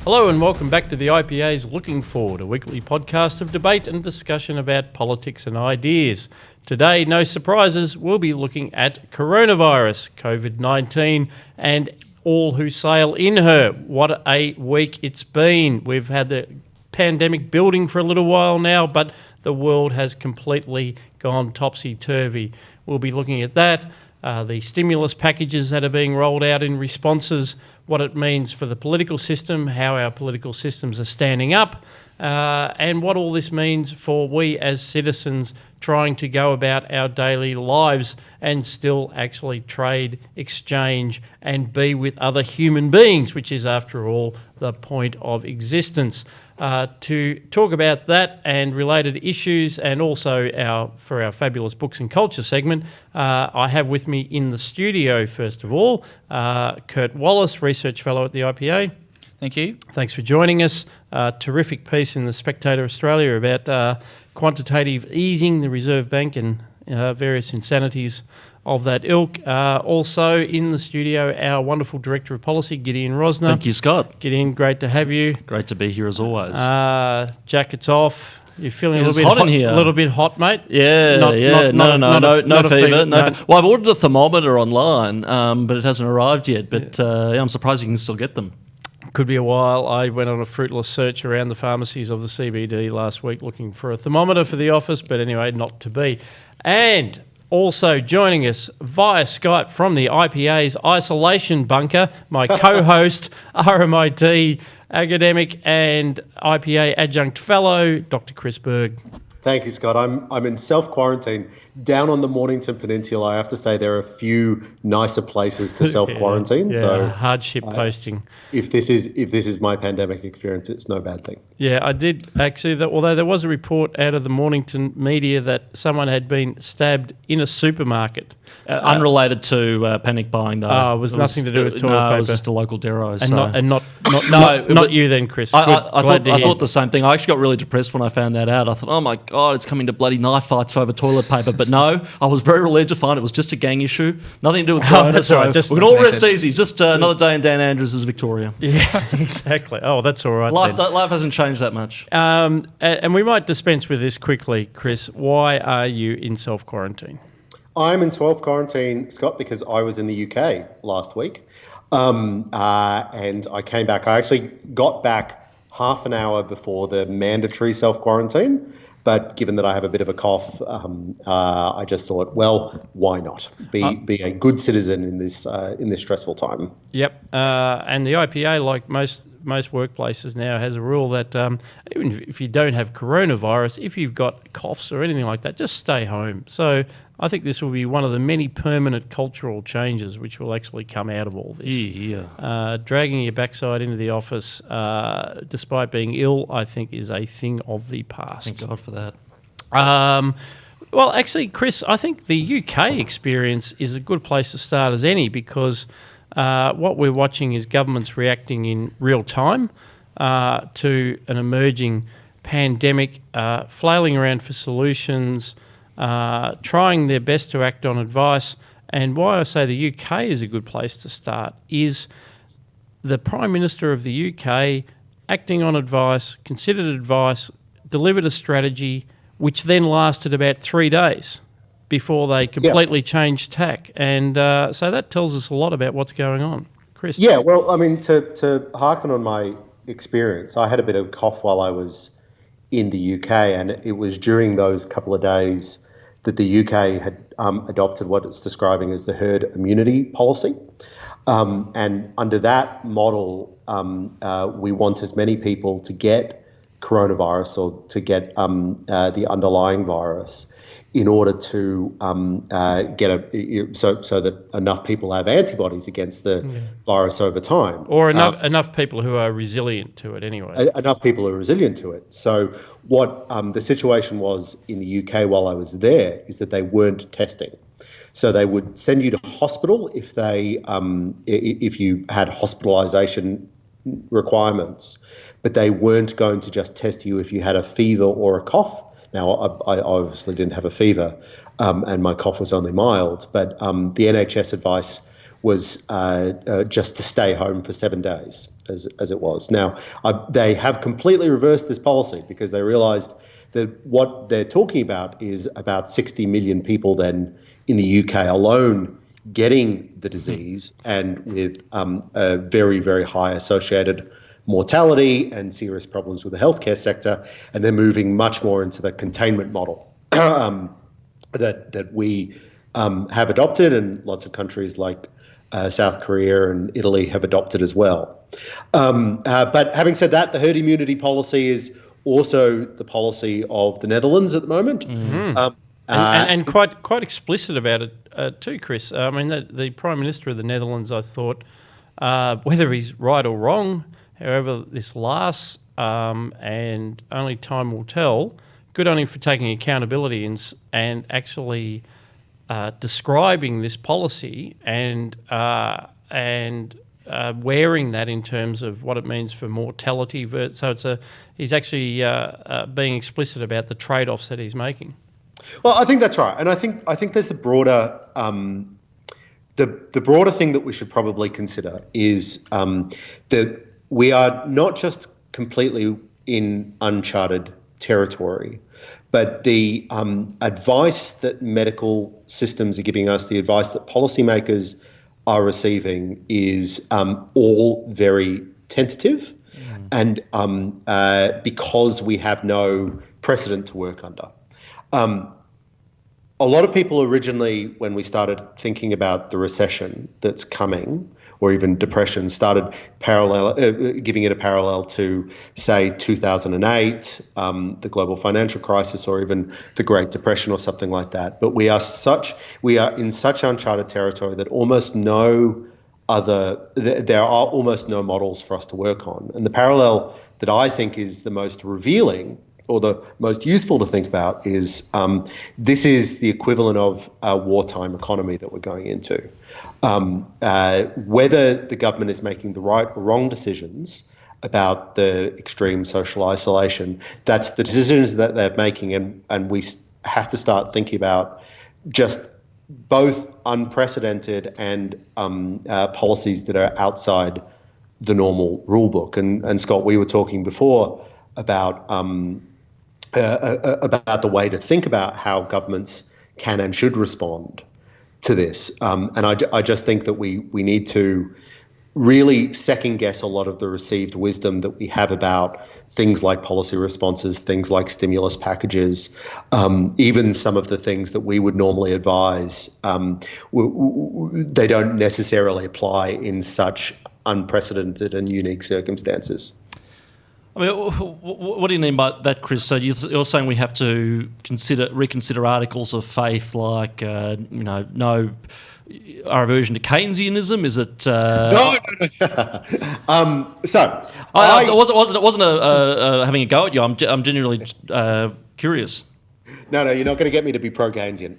Hello and welcome back to the IPA's Looking Forward, a weekly podcast of debate and discussion about politics and ideas. Today, no surprises, we'll be looking at coronavirus, COVID-19, and all who sail in her. What a week it's been. We've had the pandemic building for a little while now, but the world has completely gone topsy-turvy. We'll be looking at that, the stimulus packages that are being rolled out in responses, what it means for the political system, how our political systems are standing up, and what all this means for we as citizens trying to go about our daily lives and still actually trade, exchange, and be with other human beings, which is, after all, the point of existence. To talk about that and related issues, and also for our fabulous books and culture segment, I have with me in the studio, first of all, Kurt Wallace, Research Fellow at the IPA. Thank you. Thanks for joining us. Terrific piece in the Spectator Australia about quantitative easing, the Reserve Bank, and various insanities of that ilk. Also in the studio, our wonderful Director of Policy, Gideon Rozner. Thank you, Scott. Gideon, great to have you. Great to be here as always. Jacket's off. You're feeling a little bit hot, mate? Yeah, no fever. Well, I've ordered a thermometer online, but it hasn't arrived yet. But I'm surprised you can still get them. Could be a while. I went on a fruitless search around the pharmacies of the CBD last week looking for a thermometer for the office, but anyway, not to be. And also joining us via Skype from the IPA's isolation bunker, my co-host, RMIT academic and IPA adjunct fellow, Dr. Chris Berg. Thank you, Scott. I'm in self-quarantine down on the Mornington Peninsula. I have to say there are a few nicer places to self-quarantine. So hardship posting. If this is my pandemic experience, it's no bad thing. Yeah, I did actually. Although there was a report out of the Mornington media that someone had been stabbed in a supermarket. Unrelated to panic buying, though. It was nothing to do with toilet paper. It was just a local dero. And not you then, Chris. I thought the same thing. I actually got really depressed when I found that out. I thought, oh my God, it's coming to bloody knife fights over toilet paper. But no, I was very relieved to find it was just a gang issue. Nothing to do with corona. That's right. We can all rest easy. It's just another day in Dan Andrews' Victoria. Yeah, exactly. Oh, that's all right. Life hasn't changed that much. And we might dispense with this quickly, Chris. Why are you in self-quarantine? I'm in self-quarantine, Scott, because I was in the UK last week. And I came back. I actually got back half an hour before the mandatory self-quarantine. But given that I have a bit of a cough, I just thought, well, why not be a good citizen in this stressful time? Yep. And the IPA, like most workplaces now, has a rule that even if you don't have coronavirus, if you've got coughs or anything like that, just stay home. So I think this will be one of the many permanent cultural changes which will actually come out of all this. Yeah. Dragging your backside into the office, despite being ill, I think is a thing of the past. Thank God for that. Well, actually, Chris, I think the UK experience is a good place to start as any, because what we're watching is governments reacting in real time to an emerging pandemic, flailing around for solutions, trying their best to act on advice. And why I say the UK is a good place to start is the Prime Minister of the UK acting on advice, considered advice, delivered a strategy, which then lasted about 3 days before they completely changed tack. And so that tells us a lot about what's going on. Chris? Yeah, well, I mean, to hearken on my experience, I had a bit of cough while I was in the UK, and it was during those couple of days that the UK had adopted what it's describing as the herd immunity policy. And under that model, we want as many people to get coronavirus or to get the underlying virus in order to so that enough people have antibodies against the virus over time. Or enough people who are resilient to it anyway. Enough people are resilient to it. So what the situation was in the UK while I was there is that they weren't testing. So they would send you to hospital if you had hospitalisation requirements, but they weren't going to just test you if you had a fever or a cough. Now, I obviously didn't have a fever and my cough was only mild, but the NHS advice was just to stay home for 7 days, as it was. Now, they have completely reversed this policy because they realised that what they're talking about is about 60 million people then in the UK alone getting the disease, and with a very, very high associated mortality and serious problems with the healthcare sector, and they're moving much more into the containment model that we have adopted, and lots of countries like South Korea and Italy have adopted as well. But having said that, the herd immunity policy is also the policy of the Netherlands at the moment. And quite explicit about it too, Chris. I mean, the Prime Minister of the Netherlands, I thought, whether he's right or wrong, however this lasts, and only time will tell, good on him for taking accountability and actually describing this policy and wearing that in terms of what it means for mortality. So he's actually being explicit about the trade-offs that he's making. Well, I think that's right, and I think there's the broader the broader thing that we should probably consider is that we are not just completely in uncharted territory, but the advice that medical systems are giving us, the advice that policymakers are receiving, is all very tentative, and because we have no precedent to work under. A lot of people originally, when we started thinking about the recession that's coming, or even depression, started giving it a parallel to, say, 2008, the global financial crisis, or even the Great Depression or something like that. But we are in such uncharted territory that there are almost no models for us to work on. And the parallel that I think is the most revealing, or the most useful to think about, is this is the equivalent of a wartime economy that we're going into. Whether the government is making the right or wrong decisions about the extreme social isolation, that's the decisions that they're making, and we have to start thinking about just both unprecedented and policies that are outside the normal rule book. And Scott, we were talking before about the way to think about how governments can and should respond to this. And I just think that we need to really second guess a lot of the received wisdom that we have about things like policy responses, things like stimulus packages, even some of the things that we would normally advise. They don't necessarily apply in such unprecedented and unique circumstances. I mean, what do you mean by that, Chris? So you're saying we have to reconsider articles of faith, like no, our aversion to Keynesianism? Is it? No. So it wasn't having a go at you. I'm genuinely curious. No, you're not going to get me to be pro-Keynesian.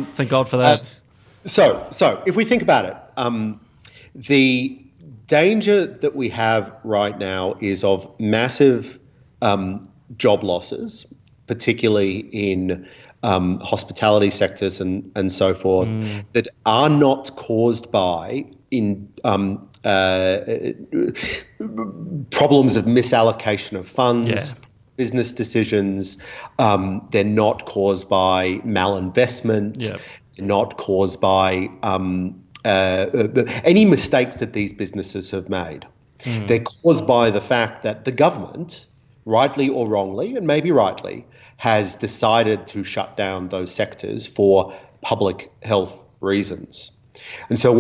Thank God for that. So if we think about it, the danger that we have right now is of massive job losses, particularly in hospitality sectors and so forth, that are not caused by problems of misallocation of funds, business decisions. They're not caused by malinvestment. They're not caused by any mistakes that these businesses have made. They're caused by the fact that the government, rightly or wrongly, and maybe rightly, has decided to shut down those sectors for public health reasons. And so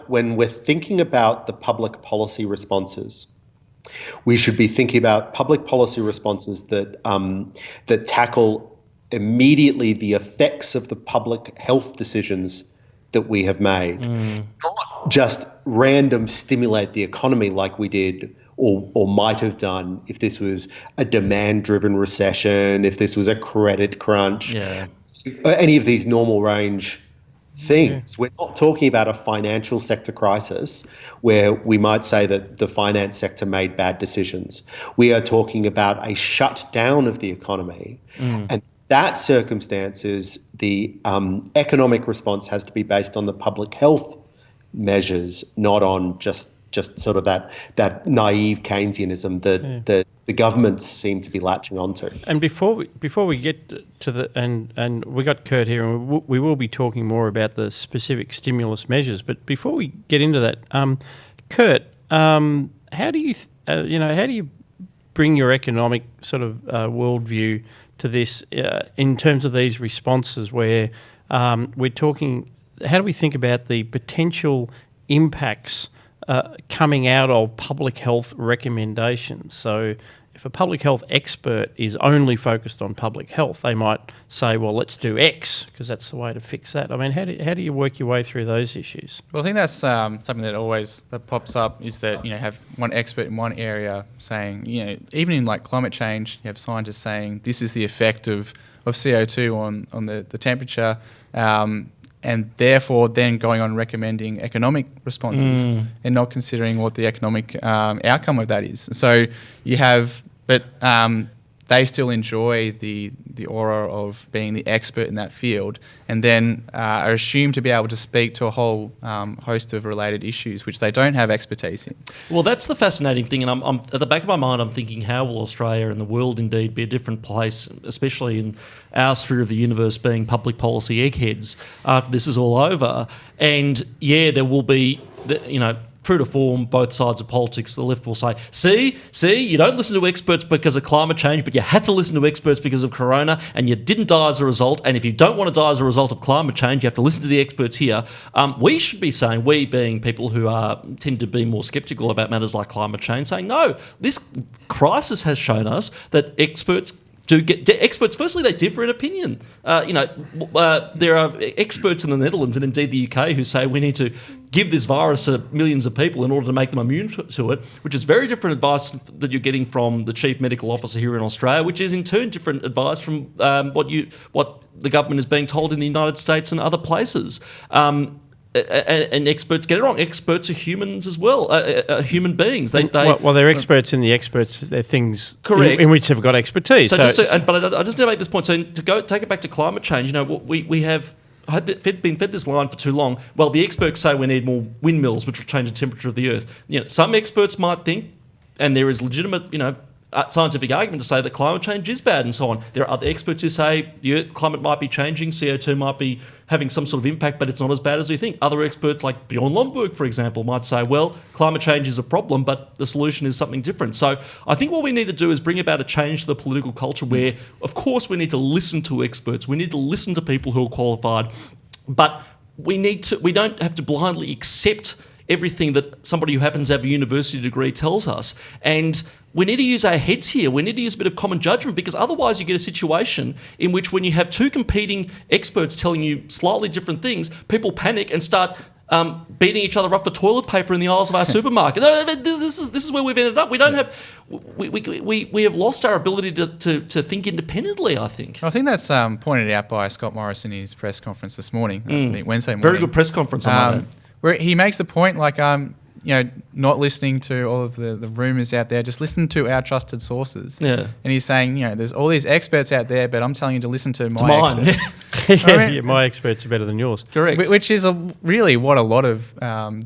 when we're thinking about the public policy responses, we should be thinking about public policy responses that tackle immediately the effects of the public health decisions that we have made, not just random stimulate the economy like we did or might have done if this was a demand-driven recession, if this was a credit crunch, any of these normal range things. We're not talking about a financial sector crisis where we might say that the finance sector made bad decisions. We are talking about a shutdown of the economy, and that circumstances, the economic response has to be based on the public health measures, not on just sort of that naive Keynesianism that the governments seem to be latching onto. And before we get to the and we got Kurt here, and we will be talking more about the specific stimulus measures. But before we get into that, Kurt, how do you bring your economic sort of worldview to this in terms of these responses where we're talking? How do we think about the potential impacts coming out of public health recommendations? So if a public health expert is only focused on public health, they might say, well, let's do X because that's the way to fix that. I mean, how do you work your way through those issues? Well, I think that's something that pops up is that, have one expert in one area saying, even in like climate change, you have scientists saying this is the effect of CO2 on the temperature, and therefore then going on recommending economic responses and not considering what the economic outcome of that is. So you have, but they still enjoy the aura of being the expert in that field, and then are assumed to be able to speak to a whole host of related issues which they don't have expertise in. Well, that's the fascinating thing, and I'm at the back of my mind, I'm thinking, how will Australia and the world indeed be a different place, especially in our sphere of the universe being public policy eggheads after this is all over? And yeah, there will be, true to form, both sides of politics, the left will say, see, you don't listen to experts because of climate change, but you had to listen to experts because of corona, and you didn't die as a result. And if you don't want to die as a result of climate change, you have to listen to the experts here. We should be saying, we being people who tend to be more sceptical about matters like climate change, saying, no, this crisis has shown us that experts do get experts. Firstly, they differ in opinion. There are experts in the Netherlands and indeed the UK who say we need to give this virus to millions of people in order to make them immune to it, which is very different advice that you're getting from the chief medical officer here in Australia, which is in turn different advice from what the government is being told in the United States and other places. And experts get it wrong. Experts are humans as well, human beings. They're experts in the experts. They're things correct in which they've got expertise. But I just need to make this point. So to go take it back to climate change, we have been fed this line for too long. Well, the experts say we need more windmills, which will change the temperature of the Earth. Some experts might think, and there is legitimate, scientific argument to say that climate change is bad and so on. There are other experts who say the Earth climate might be changing, CO2 might be having some sort of impact, but it's not as bad as we think. Other experts, like Bjorn Lomborg, for example, might say, well, climate change is a problem, but the solution is something different. So I think what we need to do is bring about a change to the political culture where, of course, we need to listen to experts. We need to listen to people who are qualified, but we don't have to blindly accept everything that somebody who happens to have a university degree tells us. And we need to use our heads here. We need to use a bit of common judgment, because otherwise you get a situation in which when you have two competing experts telling you slightly different things, people panic and start beating each other up for toilet paper in the aisles of our supermarket. This is where we've ended up. We don't have we have lost our ability to think independently, I think. I think that's pointed out by Scott Morris in his press conference this morning, I think Wednesday morning. Very good press conference on that. Where he makes the point, not listening to all of the rumours out there, just listen to our trusted sources. Yeah. And he's saying, there's all these experts out there, but I'm telling you to listen to my experts. My experts are better than yours. Correct. Which is really what a lot of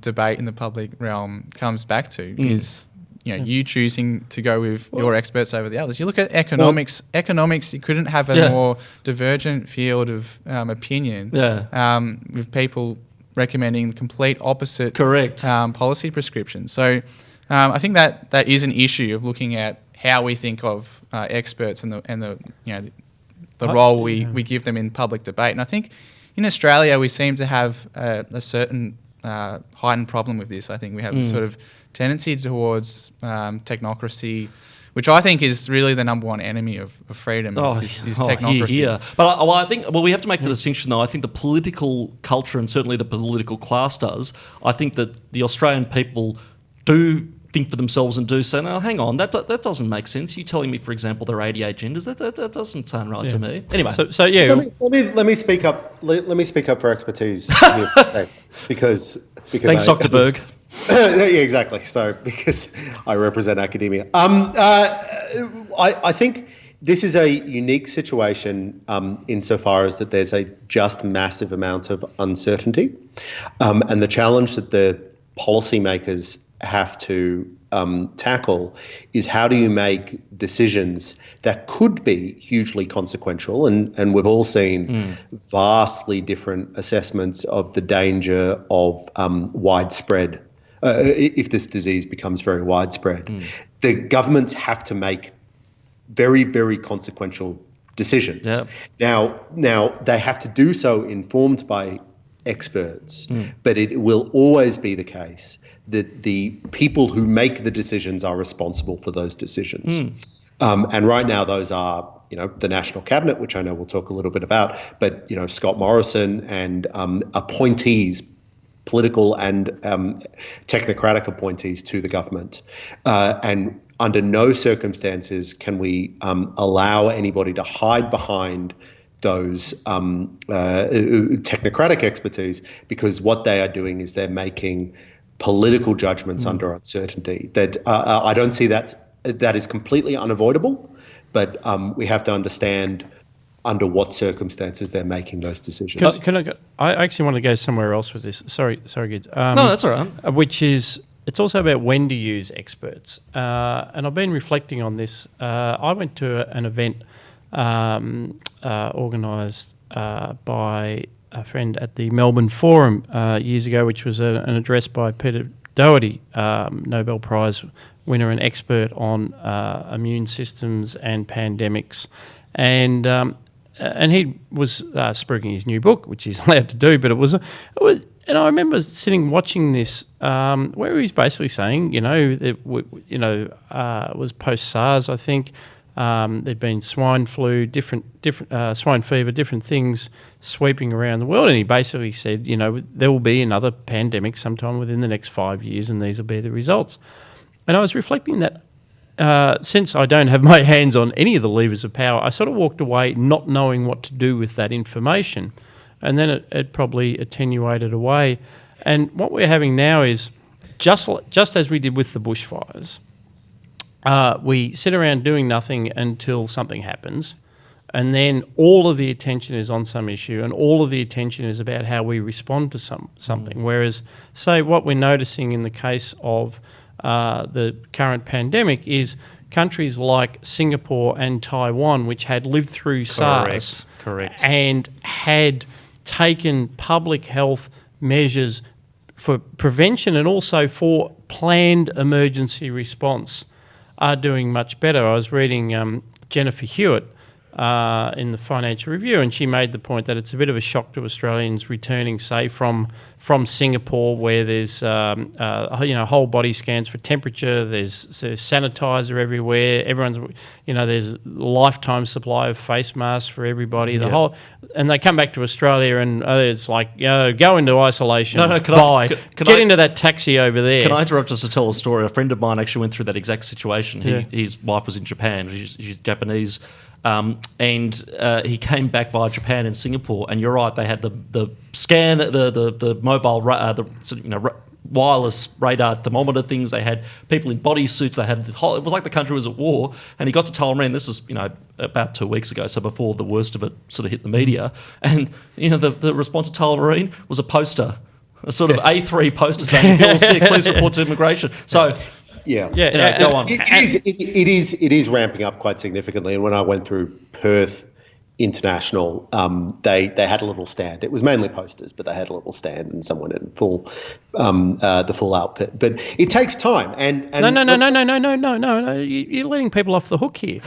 debate in the public realm comes back to, is you choosing to go with your experts over the others. You look at economics. Economics, you couldn't have a more divergent field of opinion. With people recommending the complete opposite policy prescriptions. So I think that is an issue of looking at how we think of experts and the role we give them in public debate. And I think in Australia we seem to have a certain heightened problem with this. I think we have a sort of tendency towards technocracy, which I think is really the number one enemy of freedom, is technocracy. But I think we have to make the distinction, though. I think the political culture, and certainly the political class does, I think that the Australian people do think for themselves and do say, no, hang on, that doesn't make sense. You telling me, for example, there are 88 genders? That doesn't sound right to me. Anyway. So let me speak up. Let me speak up for expertise here, because thanks, Dr. Berg. Yeah, exactly. So because I represent academia, I think This is a unique situation insofar as that there's a just massive amount of uncertainty. And the challenge that the policymakers have to tackle is how do you make decisions that could be hugely consequential, and we've all seen vastly different assessments of the danger of widespread, if this disease becomes very widespread. The governments have to make very, very consequential decisions. Yep. Now they have to do so informed by experts, but it will always be the case that the people who make the decisions are responsible for those decisions. And right now those are, the National Cabinet, which I know we'll talk a little bit about, but, Scott Morrison and appointees, political and technocratic appointees to the government. And under no circumstances can we allow anybody to hide behind those technocratic expertise, because what they are doing is they're making political judgments under uncertainty. That I don't see that is completely unavoidable, but we have to understand under what circumstances they're making those decisions. I actually want to go somewhere else with this. Sorry, Gids. No, that's all right. Which is, it's also about when to use experts. And I've been reflecting on this. I went to an event organised by a friend at the Melbourne Forum years ago, which was an address by Peter Doherty, Nobel Prize winner and expert on immune systems and pandemics. And he was spruiking his new book, which he's allowed to do, but it was and I remember sitting watching this, where he's basically saying, it was post SARS, I think. There'd been swine flu, different swine fever, different things sweeping around the world, and he basically said, there will be another pandemic sometime within the next 5 years, and these will be the results. And I was reflecting that. Since I don't have my hands on any of the levers of power, I sort of walked away not knowing what to do with that information. And then it probably attenuated away. And what we're having now is, just as we did with the bushfires, we sit around doing nothing until something happens. And then all of the attention is on some issue, and all of the attention is about how we respond to something. Whereas, say, what we're noticing in the case of the current pandemic is countries like Singapore and Taiwan, which had lived through SARS, and had taken public health measures for prevention and also for planned emergency response, are doing much better. I was reading Jennifer Hewitt in the Financial Review, and she made the point that it's a bit of a shock to Australians returning, say, from Singapore, where there's whole body scans for temperature, there's sanitizer everywhere, everyone's, there's a lifetime supply of face masks for everybody. And they come back to Australia and it's like, go into isolation. Get into that taxi over there. Can I interrupt just to tell a story? A friend of mine actually went through that exact situation. His wife was in Japan. She's Japanese. And he came back via Japan and Singapore, and you're right, they had the scan, the mobile, wireless radar thermometer things. They had people in bodysuits. They had it was like the country was at war. And he got to Tullamarine. This was about 2 weeks ago, so before the worst of it sort of hit the media. And the response to Tullamarine was a poster, a sort of A3 poster saying, "If you're sick, please report to immigration." So. Yeah. Go on. It is ramping up quite significantly. And when I went through Perth International, they had a little stand. It was mainly posters, but they had a little stand and someone in the full outfit. But it takes time. And No. You're letting people off the hook here.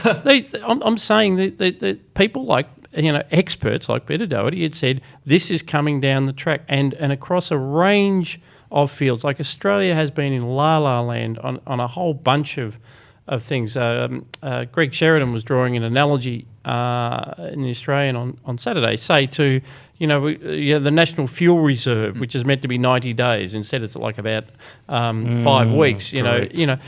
I'm saying that people like experts like Peter Doherty had said this is coming down the track, and across a range of fields. Like Australia has been in la land on a whole bunch of things. Greg Sheridan was drawing an analogy in the Australian on Saturday, say to the National Fuel Reserve, which is meant to be 90 days. Instead, it's like about 5 weeks. The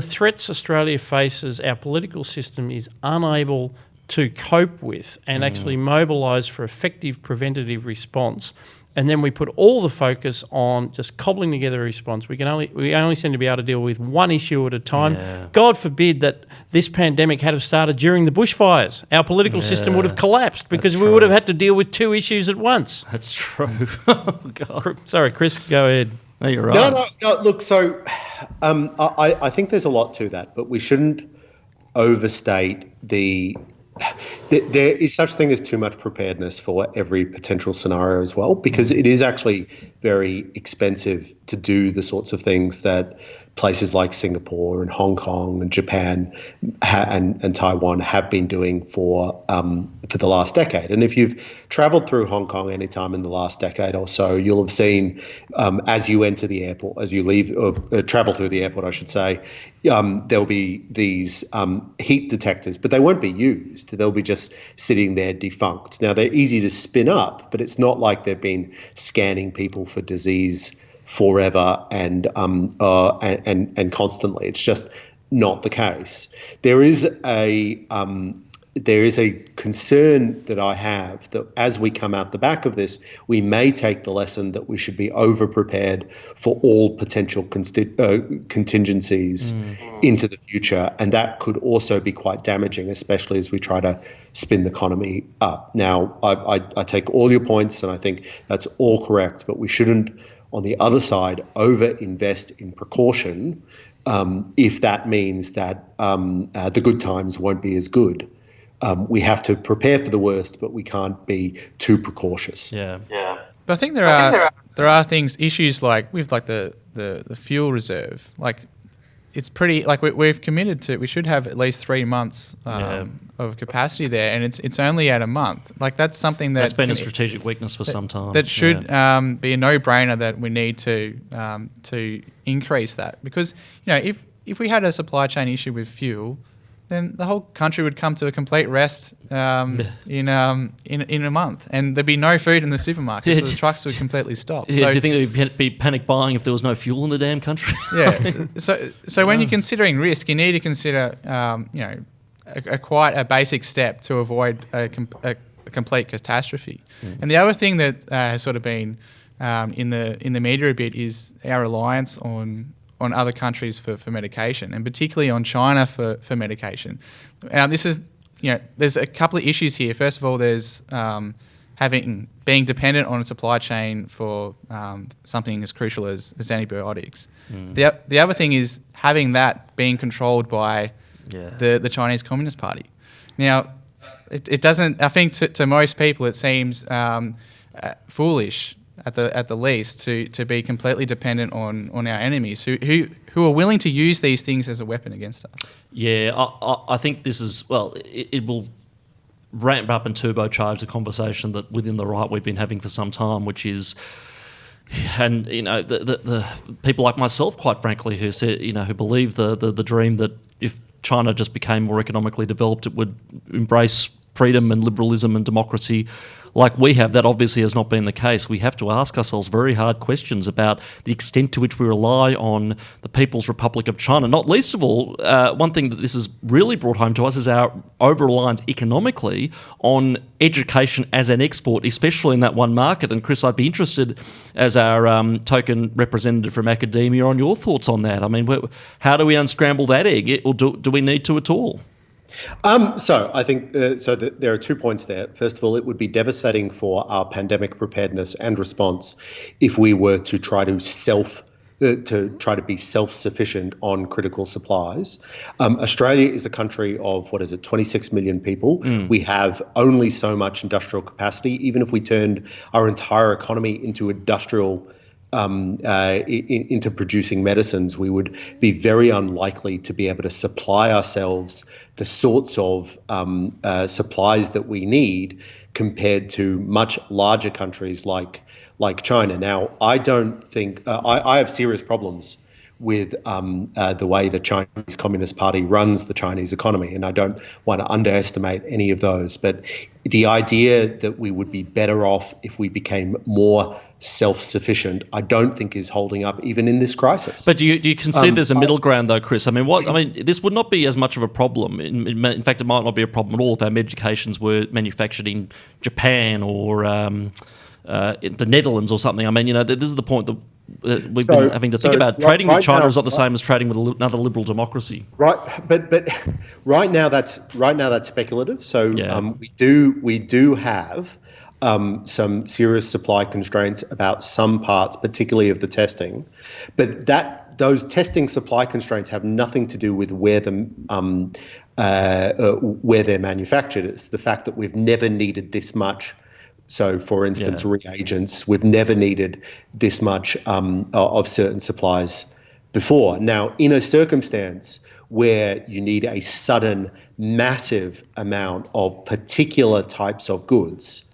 threats Australia faces, our political system is unable to cope with and actually mobilise for effective preventative response. and then we put all the focus on just cobbling together a response. We only seem to be able to deal with one issue at a time. Yeah. God forbid that this pandemic had have started during the bushfires. Our political system would have collapsed because we would have had to deal with two issues at once. That's true. Oh, God. Sorry, Chris, go ahead. No, you're right. No. Look, so I think there's a lot to that, but we shouldn't overstate there is such thing as too much preparedness for every potential scenario as well, because it is actually very expensive to do the sorts of things that places like Singapore and Hong Kong and Japan and Taiwan have been doing for the last decade. And if you've travelled through Hong Kong any time in the last decade or so, you'll have seen as you enter the airport, as you leave or travel through the airport, I should say, there'll be these heat detectors, but they won't be used. They'll be just sitting there defunct. Now, they're easy to spin up, but it's not like they've been scanning people for disease forever and constantly. It's just not the case. There is a concern that I have that as we come out the back of this, we may take the lesson that we should be over-prepared for all potential contingencies into the future, and that could also be quite damaging, especially as we try to spin the economy up. Now, I take all your points, and I think that's all correct, but we shouldn't, on the other side, over-invest in precaution if that means that the good times won't be as good. We have to prepare for the worst, but we can't be too precautious. Yeah. But I think there are issues like with like the fuel reserve. Like it's pretty like we've committed to. We should have at least 3 months of capacity there, and it's only at a month. Like that's something that's been a strategic weakness for some time. That should be a no-brainer that we need to increase that, because if we had a supply chain issue with fuel, then the whole country would come to a complete rest in a month, and there'd be no food in the supermarkets. So the trucks would completely stop. Yeah, so, do you think there'd be panic buying if there was no fuel in the damn country? Yeah. So when you're considering risk, you need to consider quite a basic step to avoid a complete catastrophe. And the other thing that has sort of been in the media a bit is our reliance on other countries for medication, and particularly on China for medication. Now, this is, there's a couple of issues here. First of all, there's being dependent on a supply chain for something as crucial as antibiotics. The other thing is having that being controlled by the Chinese Communist Party. Now, it doesn't. I think to most people it seems foolish at the least to be completely dependent on our enemies who are willing to use these things as a weapon against us. Yeah, I think this is, it will ramp up and turbocharge the conversation that within the right we've been having for some time, which is, and the people like myself, quite frankly, who said, who believe the dream that if China just became more economically developed, it would embrace freedom and liberalism and democracy like we have. That obviously has not been the case. We have to ask ourselves very hard questions about the extent to which we rely on the People's Republic of China. Not least of all, one thing that this has really brought home to us is our over-reliance economically on education as an export, especially in that one market. And Chris, I'd be interested, as our token representative from academia, on your thoughts on that. I mean, how do we unscramble that egg, or do we need to at all? So I think there are 2 points there. First of all, it would be devastating for our pandemic preparedness and response if we were to try to be self-sufficient on critical supplies. Australia is a country of 26 million people. We have only so much industrial capacity. Even if we turned our entire economy into industrial into producing medicines, we would be very unlikely to be able to supply ourselves the sorts of supplies that we need compared to much larger countries like China. Now, I don't think I have serious problems with the way the Chinese Communist Party runs the Chinese economy, and I don't want to underestimate any of those. But the idea that we would be better off if we became more self-sufficient, I don't think is holding up even in this crisis. But do you concede there's a middle ground, though, Chris? I mean, this would not be as much of a problem. In fact, it might not be a problem at all if our medications were manufactured in Japan or the Netherlands or something. I mean, this is the point that we've been having to think about. Trading with China is not the same as trading with another liberal democracy. Right, but right now that's speculative. So we do have some serious supply constraints about some parts, particularly of the testing, but those testing supply constraints have nothing to do with where they're manufactured. It's the fact that we've never needed this much. So, for instance, reagents, we've never needed this much of certain supplies before. Now, in a circumstance where you need a sudden, massive amount of particular types of goods,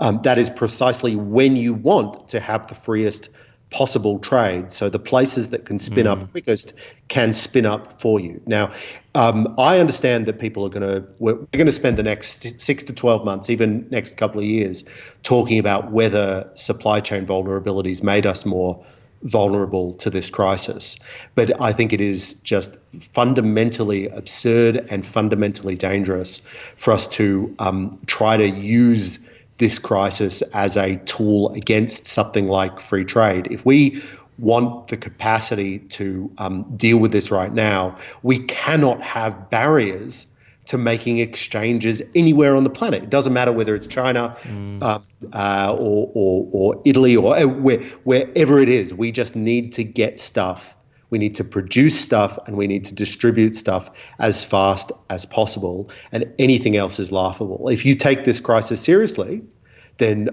that is precisely when you want to have the freest possible trade. So the places that can spin up quickest can spin up for you. Now, I understand that we're going to spend the next 6 to 12 months, even next couple of years, talking about whether supply chain vulnerabilities made us more vulnerable to this crisis. But I think it is just fundamentally absurd and fundamentally dangerous for us to try to use this crisis as a tool against something like free trade. If we want the capacity to deal with this right now, we cannot have barriers to making exchanges anywhere on the planet. It doesn't matter whether it's China or Italy or wherever it is. We just need to get stuff. We need to produce stuff and we need to distribute stuff as fast as possible. And anything else is laughable. If you take this crisis seriously, then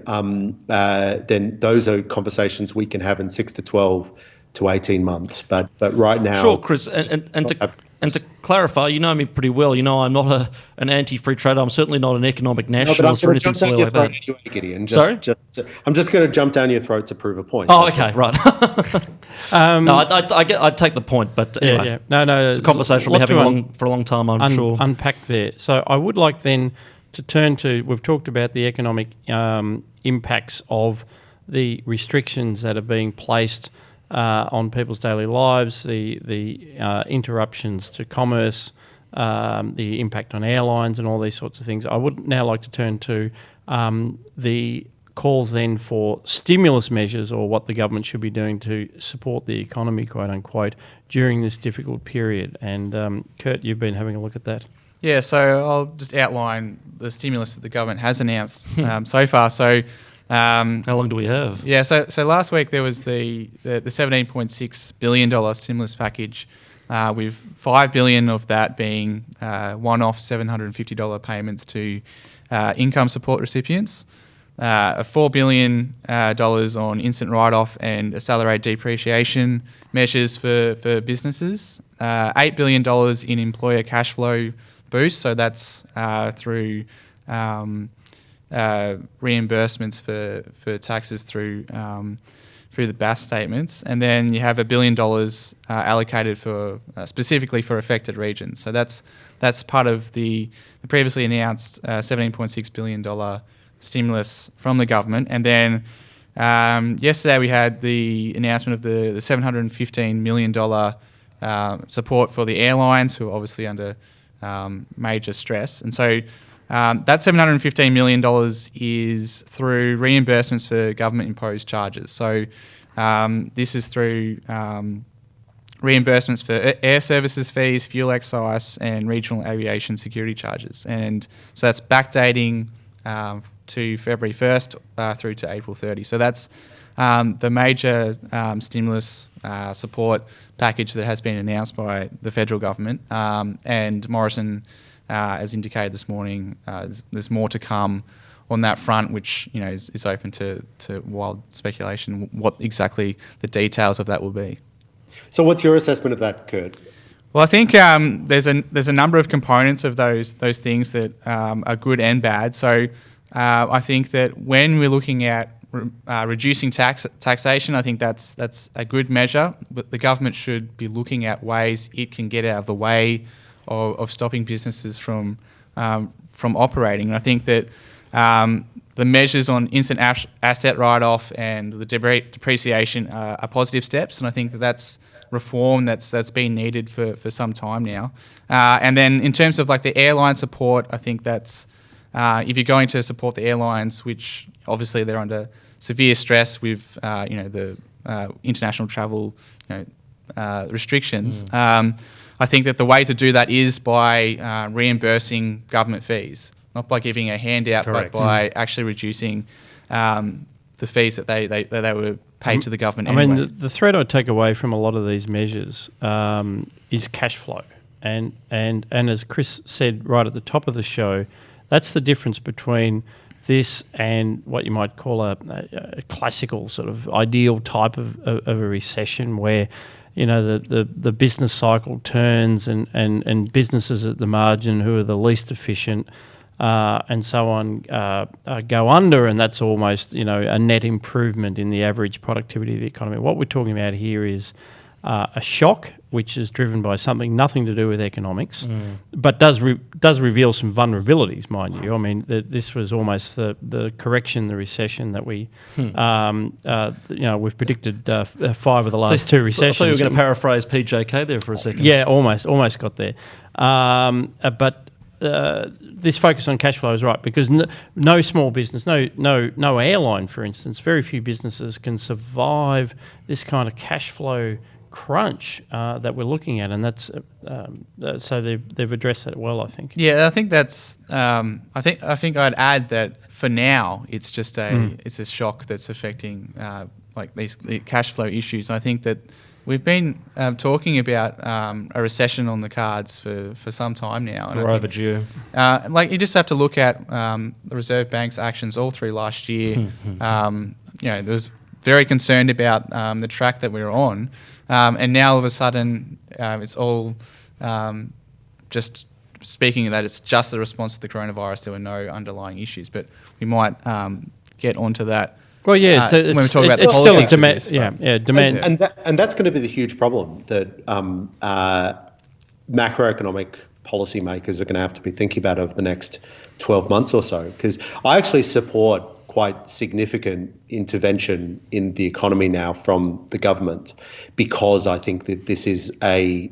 those are conversations we can have in 6 to 12 to 18 months. But right now, sure, Chris, and to clarify, you know me pretty well. You know I'm not an anti-free trader. I'm certainly not an economic nationalist or anything silly like that. Anyway, Gideon. Sorry? I'm just going to jump down your throat to prove a point. Oh, okay, right. No, I take the point, but anyway. Yeah. No. It's a conversation we'll be having for a long time, I'm sure. Unpack there. So I would like then to turn to, we've talked about the economic impacts of the restrictions that are being placed on people's daily lives, the interruptions to commerce, the impact on airlines and all these sorts of things. I would now like to turn to the calls then for stimulus measures, or what the government should be doing to support the economy, quote unquote, during this difficult period. And Kurt, you've been having a look at that. Yeah, so I'll just outline the stimulus that the government has announced so far. So, how long do we have? Yeah, so last week there was the $17.6 billion stimulus package, with $5 billion of that being one-off $750 payments to income support recipients, $4 billion on instant write-off and accelerated depreciation measures for businesses, $8 billion in employer cash flow boost, so that's through reimbursements for taxes through the BAS statements, and then you have $1 billion allocated for specifically for affected regions. So that's part of the previously announced $17.6 billion stimulus from the government. And then yesterday we had the announcement of the $715 million support for the airlines, who are obviously under major stress. And so that $715 million is through reimbursements for government-imposed charges. So this is through reimbursements for air services fees, fuel excise, and regional aviation security charges. And so that's backdating to February 1st through to April 30. So that's the major stimulus support package that has been announced by the federal government. And Morrison, as indicated this morning, there's more to come on that front, which is open to wild speculation what exactly the details of that will be. So what's your assessment of that, Kurt? Well, I think there's a number of components of those things that are good and bad. So I think that when we're looking at reducing taxation, I think that's a good measure. But the government should be looking at ways it can get out of the way of stopping businesses from operating. And I think that the measures on instant asset write-off and the depreciation are positive steps, and I think that's reform that's been needed for some time now. And then in terms of like the airline support, I think that's if you're going to support the airlines, which obviously they're under severe stress with the international travel restrictions. I think that the way to do that is by reimbursing government fees, not by giving a handout, Correct. but by actually reducing the fees that they were paid to the government I anyway. mean, the thread I take away from a lot of these measures is cash flow. And as Chris said right at the top of the show, that's the difference between this and what you might call a classical sort of ideal type of a recession where, the business cycle turns and businesses at the margin who are the least efficient and so on go under, and that's almost, a net improvement in the average productivity of the economy. What we're talking about here is a shock, which is driven by something nothing to do with economics, but does reveal some vulnerabilities, mind you. I mean, this was almost the correction, the recession that we, we've predicted 5 of the last 2 recessions. I thought you were going to paraphrase PJK there for a second. Yeah, almost got there. But this focus on cash flow is right, because no small business, no airline, for instance, very few businesses can survive this kind of cash flow crunch that we're looking at, and that's so they've addressed that well, I think. Yeah, I think that's. I think I'd add that for now it's just it's a shock that's affecting the cash flow issues. I think that we've been talking about a recession on the cards for some time now. And we're overdue. You just have to look at the Reserve Bank's actions all through last year. There was very concerned about the track that we were on. And now all of a sudden, it's all just speaking of that, it's just the response to the coronavirus. There were no underlying issues, but we might get onto that. Well, yeah, when we talk about the it's still a politics of demand. this, Demand, and that's going to be the huge problem that macroeconomic policymakers are going to have to be thinking about over the next 12 months or so. Because I actually support quite significant intervention in the economy now from the government, because I think that this is a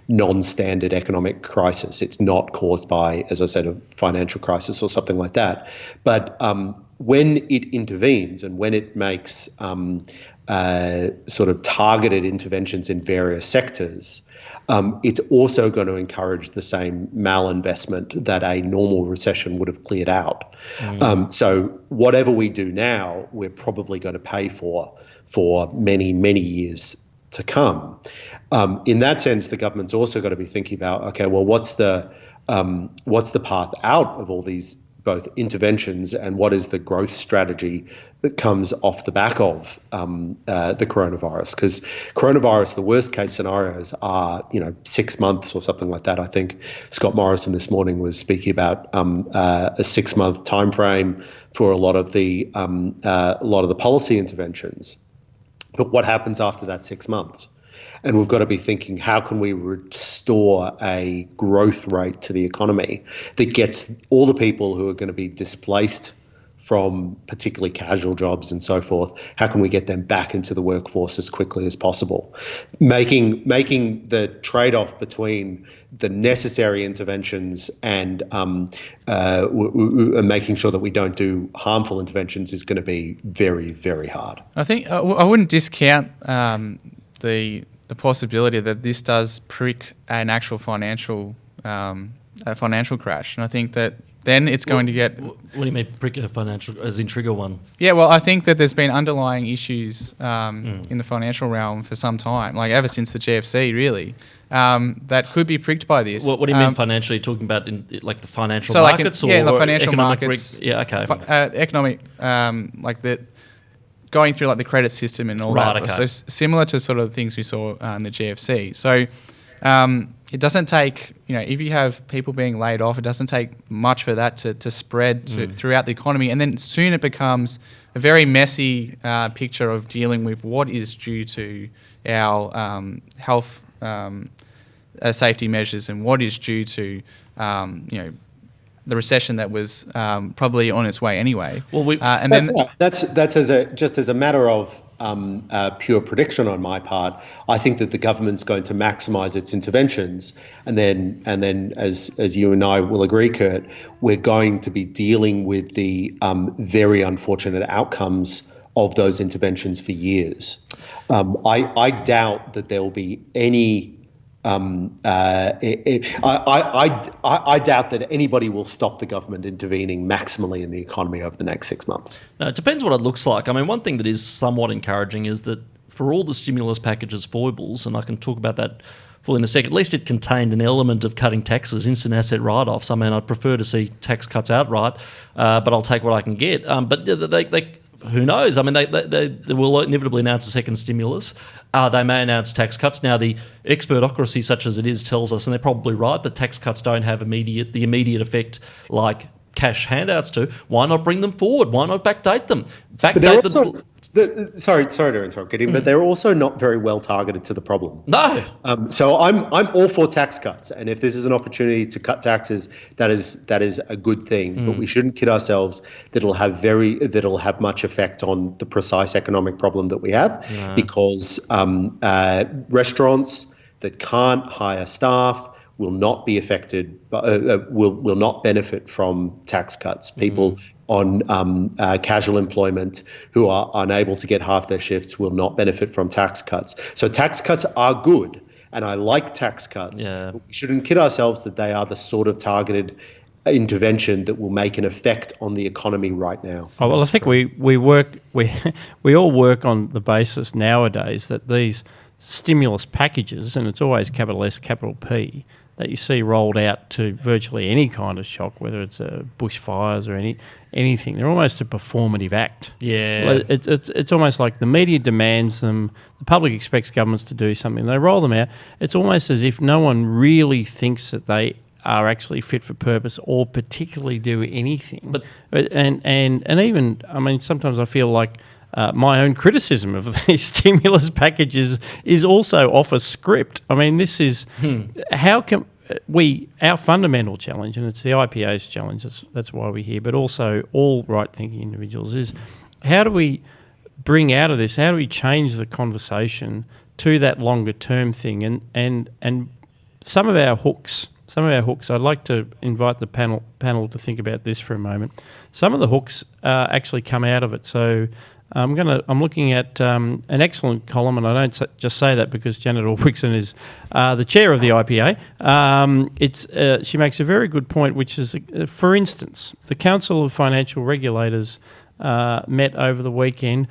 non-standard economic crisis. It's not caused by, as I said, a financial crisis or something like that. But when it intervenes and when it makes sort of targeted interventions in various sectors, it's also going to encourage the same malinvestment that a normal recession would have cleared out. So whatever we do now, we're probably going to pay for many, many years to come. In that sense, the government's also got to be thinking about, okay, well, what's the path out of all these both interventions, and what is the growth strategy that comes off the back of the coronavirus? Because coronavirus, the worst case scenarios are 6 months or something like that. I think Scott Morrison this morning was speaking about a 6-month time frame for a lot of the policy interventions. But what happens after that 6 months? And we've got to be thinking, how can we restore a growth rate to the economy that gets all the people who are going to be displaced from particularly casual jobs and so forth, how can we get them back into the workforce as quickly as possible? Making the trade-off between the necessary interventions and making sure that we don't do harmful interventions is going to be very, very hard. I think I wouldn't discount the possibility that this does prick an actual financial crash, and I think that then it's going to get. What do you mean prick a financial, as in trigger one? Yeah, well, I think that there's been underlying issues in the financial realm for some time, like ever since the GFC, really, that could be pricked by this. What do you mean financially? Talking about in like the financial so markets, like in, or the financial economic markets? Yeah, okay. Economic, like the. Going through like the credit system and all that. Okay. So similar to sort of things we saw in the GFC. So it doesn't take, if you have people being laid off, it doesn't take much for that to spread throughout the economy. And then soon it becomes a very messy picture of dealing with what is due to our health safety measures and what is due to, the recession that was probably on its way anyway. Well, that's as a matter of pure prediction on my part. I think that the government's going to maximise its interventions, and then, as you and I will agree, Kurt, we're going to be dealing with the very unfortunate outcomes of those interventions for years. I doubt that there will be any. I doubt that anybody will stop the government intervening maximally in the economy over the next 6 months. No, it depends what it looks like. I mean, one thing that is somewhat encouraging is that for all the stimulus package's foibles, and I can talk about that fully in a second, at least it contained an element of cutting taxes, instant asset write-offs. I mean, I'd prefer to see tax cuts outright, but I'll take what I can get. But they who knows? I mean, they will inevitably announce a second stimulus. They may announce tax cuts. Now, the expertocracy, such as it is, tells us, and they're probably right, that tax cuts don't have the immediate effect like cash handouts do. Why not bring them forward? Why not backdate them? Sorry to interrupt, Gideon, but they're also not very well targeted to the problem. No. So I'm all for tax cuts, and if this is an opportunity to cut taxes, that is a good thing. But we shouldn't kid ourselves that it'll have much effect on the precise economic problem that we have, because restaurants that can't hire staff will not be affected, will not benefit from tax cuts. People on casual employment who are unable to get half their shifts will not benefit from tax cuts. So tax cuts are good, and I like tax cuts. Yeah. But we shouldn't kid ourselves that they are the sort of targeted intervention that will make an effect on the economy right now. Oh, well, I think we all work on the basis nowadays that these stimulus packages, and it's always capital S, capital P, that you see rolled out to virtually any kind of shock, whether it's bushfires or anything, they're almost a performative act. Yeah. It's almost like the media demands them, the public expects governments to do something, they roll them out. It's almost as if no one really thinks that they are actually fit for purpose or particularly do anything. And even, I mean, sometimes I feel like my own criticism of these stimulus packages is also off a script. I mean, this is how can our fundamental challenge, and it's the IPA's challenge, that's why we're here, but also all right-thinking individuals, is how do we bring out of this, how do we change the conversation to that longer-term thing? And some of our hooks, I'd like to invite the panel to think about this for a moment. Some of the hooks actually come out of it. So I'm looking at an excellent column, and I don't just say that because Janet Orwixson is the chair of the IPA. She makes a very good point, which is, for instance, the Council of Financial Regulators met over the weekend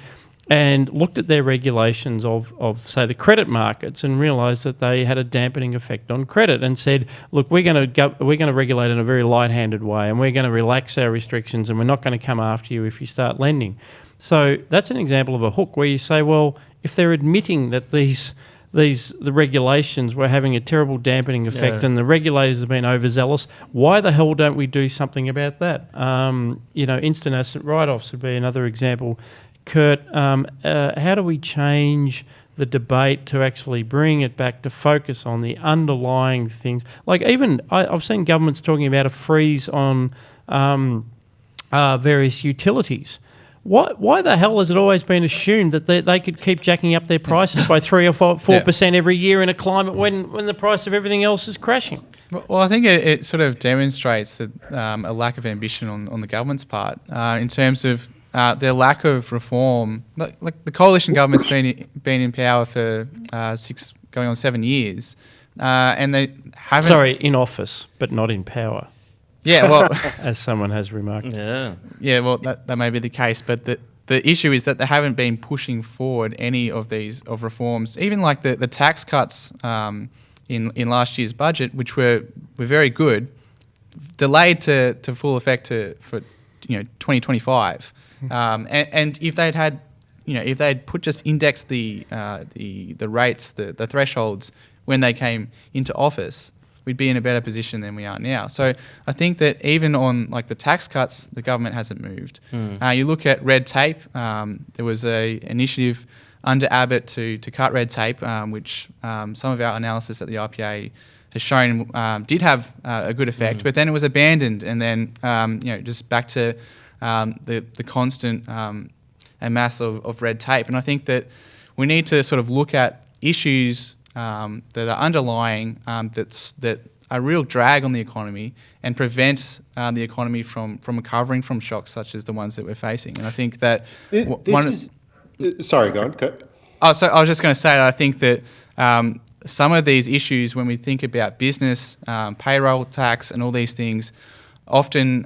and looked at their regulations of say, the credit markets, and realised that they had a dampening effect on credit, and said, look, we're going to regulate in a very light-handed way, and we're going to relax our restrictions, and we're not going to come after you if you start lending. So that's an example of a hook where you say, well, if they're admitting that the regulations were having a terrible dampening effect and the regulators have been overzealous, why the hell don't we do something about that? Instant asset write-offs would be another example. Kurt, how do we change the debate to actually bring it back to focus on the underlying things? Like even I've seen governments talking about a freeze on various utilities. Why the hell has it always been assumed that they could keep jacking up their prices by 3 or 4% every year in a climate when the price of everything else is crashing? Well, I think it sort of demonstrates that, a lack of ambition on the government's part in terms of their lack of reform. Like the coalition government's been in power for 6 going on 7 years, and they haven't. Sorry, in office, but not in power. Yeah, well, as someone has remarked. Yeah. Well, that may be the case, but the issue is that they haven't been pushing forward any of these reforms, even like the tax cuts in last year's budget, which were very good, delayed to full effect for 2025. And if they'd had, if they'd just indexed the rates, the thresholds when they came into office, we'd be in a better position than we are now. So I think that even on like the tax cuts, the government hasn't moved. You look at red tape. There was a initiative under Abbott to cut red tape, which some of our analysis at the IPA has shown did have a good effect, but then it was abandoned, and then just back to the constant mass of red tape. And I think that we need to sort of look at issues that are underlying that are real drag on the economy and prevent the economy from recovering from shocks such as the ones that we're facing. And I think that sorry, go on. Oh, so I was just going to say that I think that some of these issues, when we think about business, payroll tax, and all these things, often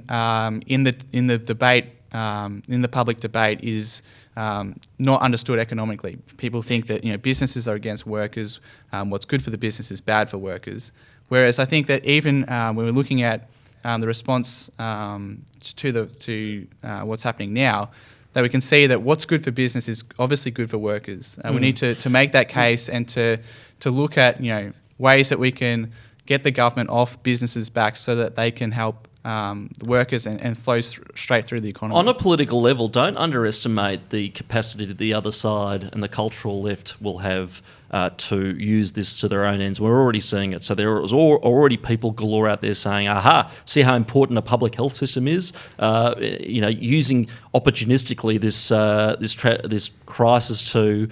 in the debate, in the public debate, is not understood economically. People think that businesses are against workers. What's good for the business is bad for workers. Whereas I think that even when we're looking at the response to what's happening now, that we can see that what's good for business is obviously good for workers. We need to make that case and to look at ways that we can get the government off businesses' backs so that they can help the workers and flow straight through the economy. On a political level, don't underestimate the capacity that the other side and the cultural left will have to use this to their own ends. We're already seeing it. So there was already people galore out there saying, aha, see how important a public health system is? Using opportunistically this crisis to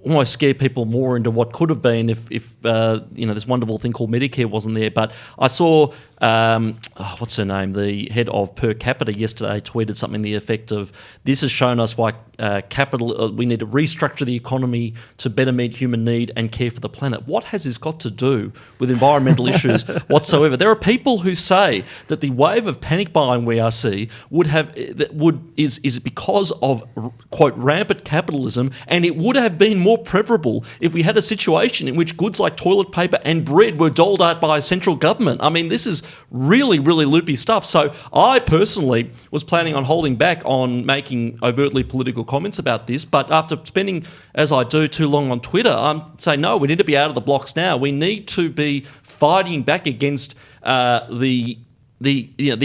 almost scare people more into what could have been if this wonderful thing called Medicare wasn't there. But I saw, what's her name, the head of Per Capita yesterday tweeted something to the effect of, this has shown us why we need to restructure the economy to better meet human need and care for the planet. What has this got to do with environmental issues whatsoever? There are people who say that the wave of panic buying we are seeing is because of, quote, rampant capitalism, and it would have been more preferable if we had a situation in which goods like toilet paper and bread were doled out by a central government. I mean, this is really, really loopy stuff. So I personally was planning on holding back on making overtly political comments about this, but after spending, as I do, too long on Twitter, I'm saying, no, we need to be out of the blocks now. We need to be fighting back against the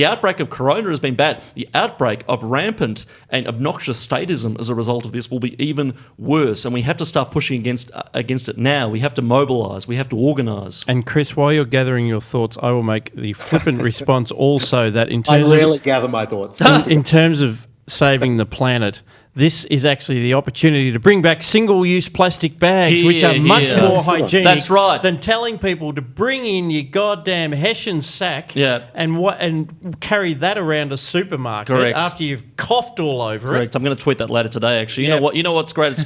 outbreak of corona has been bad. The outbreak of rampant and obnoxious statism as a result of this will be even worse, and we have to start pushing against it now. We have to mobilise. We have to organise. And Chris, while you're gathering your thoughts, I will make the flippant response also that in terms I rarely gather my thoughts. in terms of saving the planet, this is actually the opportunity to bring back single-use plastic bags, which are much more hygienic. That's right. Than telling people to bring in your goddamn Hessian sack and carry that around a supermarket. Correct. After you've coughed all over it. Correct. I'm going to tweet that later today, actually. You know what's great at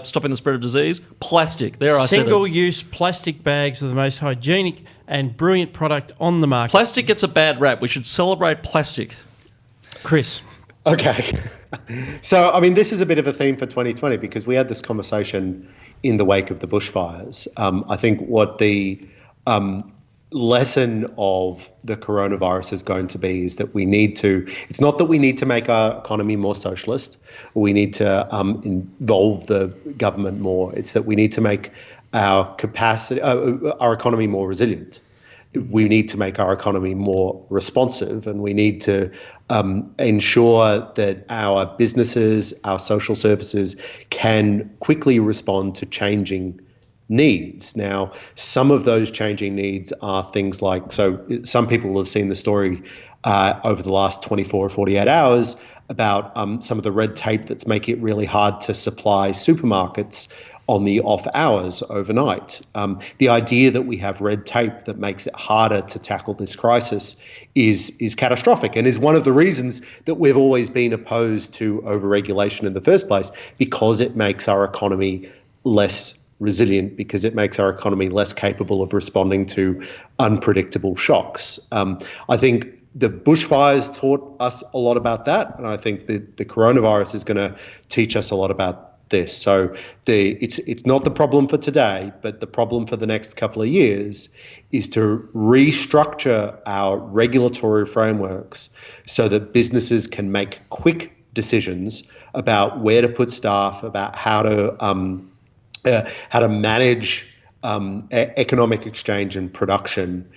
stopping the spread of disease? Plastic. I said it. Single-use plastic bags are the most hygienic and brilliant product on the market. Plastic gets a bad rap. We should celebrate plastic. Chris. Okay. So, I mean, this is a bit of a theme for 2020 because we had this conversation in the wake of the bushfires. I think what the lesson of the coronavirus is going to be is that it's not that we need to make our economy more socialist, or we need to involve the government more. It's that we need to make our economy more resilient. We need to make our economy more responsive, and we need to ensure that our businesses, our social services can quickly respond to changing needs. Now, some of those changing needs are things like, so some people will have seen the story over the last 24 or 48 hours about some of the red tape that's making it really hard to supply supermarkets on the off hours overnight. The idea that we have red tape that makes it harder to tackle this crisis is catastrophic, and is one of the reasons that we've always been opposed to overregulation in the first place, because it makes our economy less resilient, because it makes our economy less capable of responding to unpredictable shocks. I think the bushfires taught us a lot about that, and I think the coronavirus is going to teach us a lot about this. So it's not the problem for today, but the problem for the next couple of years is to restructure our regulatory frameworks so that businesses can make quick decisions about where to put staff, about how to manage economic exchange and production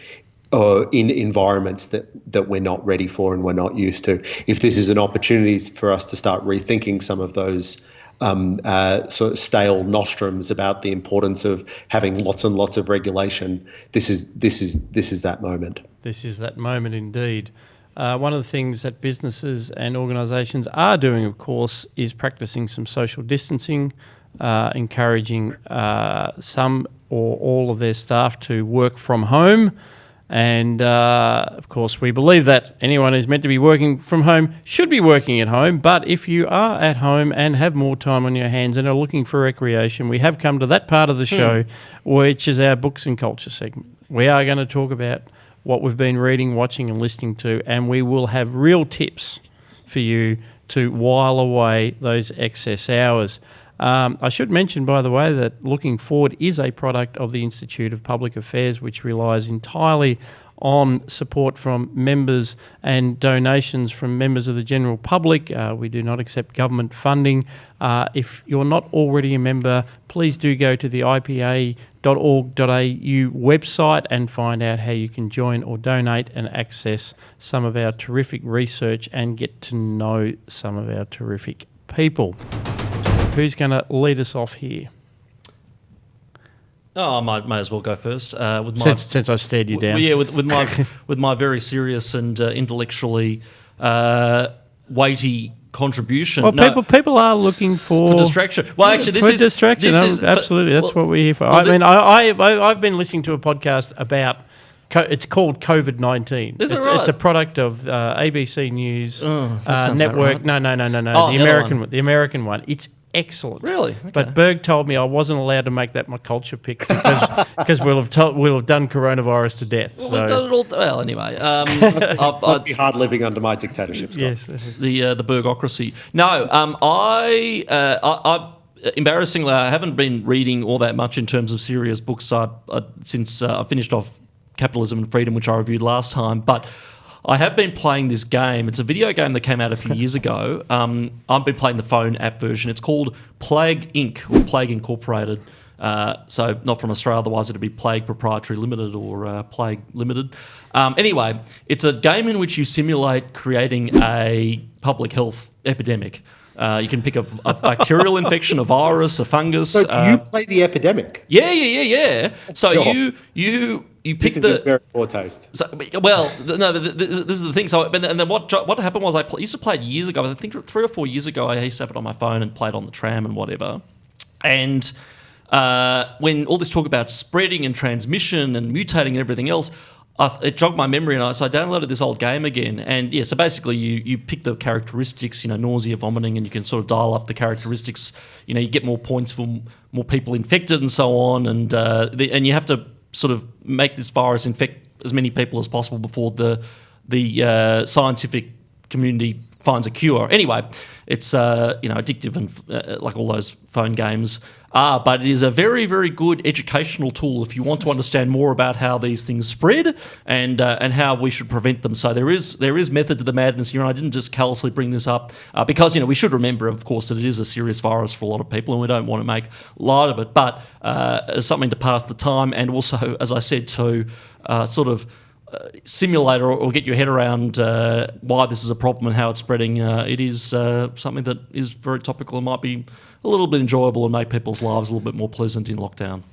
in environments that we're not ready for and we're not used to. If this is an opportunity for us to start rethinking some of those sort of stale nostrums about the importance of having lots and lots of regulation, this is that moment. This is that moment indeed. One of the things that businesses and organisations are doing, of course, is practicing some social distancing, encouraging some or all of their staff to work from home. And, of course, we believe that anyone who's meant to be working from home should be working at home. But if you are at home and have more time on your hands and are looking for recreation, we have come to that part of the show, which is our books and culture segment. We are going to talk about what we've been reading, watching and listening to, and we will have real tips for you to while away those excess hours. I should mention, by the way, that Looking Forward is a product of the Institute of Public Affairs, which relies entirely on support from members and donations from members of the general public. We do not accept government funding. If you're not already a member, please do go to the ipa.org.au website and find out how you can join or donate and access some of our terrific research and get to know some of our terrific people. Who's going to lead us off here? Oh, I might as well go first. Since I stared you down. With my very serious and intellectually weighty contribution. Well, people are looking for distraction. Well, actually, this is distraction. Absolutely, that's what we're here for. I've been listening to a podcast about. It's called COVID-19. Is it right? It's a product of ABC News that network. Right. No. The American one. It's excellent. Really? Okay. But Berg told me I wasn't allowed to make that my culture pick because we'll have done coronavirus to death. Well, we've done it all. Well, anyway, must be hard living under my dictatorship. Yes, the Bergocracy. No, I embarrassingly, I haven't been reading all that much in terms of serious books since I finished off Capitalism and Freedom, which I reviewed last time, but I have been playing this game. It's a video game that came out a few years ago. I've been playing the phone app version. It's called Plague Inc. or Plague Incorporated. So not from Australia, otherwise it'd be Plague Proprietary Limited or Plague Limited. Anyway, it's a game in which you simulate creating a public health epidemic. You can pick a bacterial infection, a virus, a fungus. So do you play the epidemic? Yeah. So you pick this is a very poor taste. So, well, no, this is the thing. So, and then what happened was I used to play it years ago. I think 3 or 4 years ago, I used to have it on my phone and played on the tram and whatever. And when all this talk about spreading and transmission and mutating and everything else, it jogged my memory, and so I downloaded this old game again. And yeah, so basically you pick the characteristics, nausea, vomiting, and you can sort of dial up the characteristics. You get more points for more people infected and so on, and you have to sort of make this virus infect as many people as possible before the scientific community finds a cure. Anyway, it's addictive and like all those phone games are, but it is a very, very good educational tool if you want to understand more about how these things spread and how we should prevent them. So there is method to the madness here, and I didn't just callously bring this up because we should remember, of course, that it is a serious virus for a lot of people, and we don't want to make light of it, but as something to pass the time, and also, as I said, to sort of simulate or get your head around why this is a problem and how it's spreading. It is something that is very topical and might be a little bit enjoyable and make people's lives a little bit more pleasant in lockdown.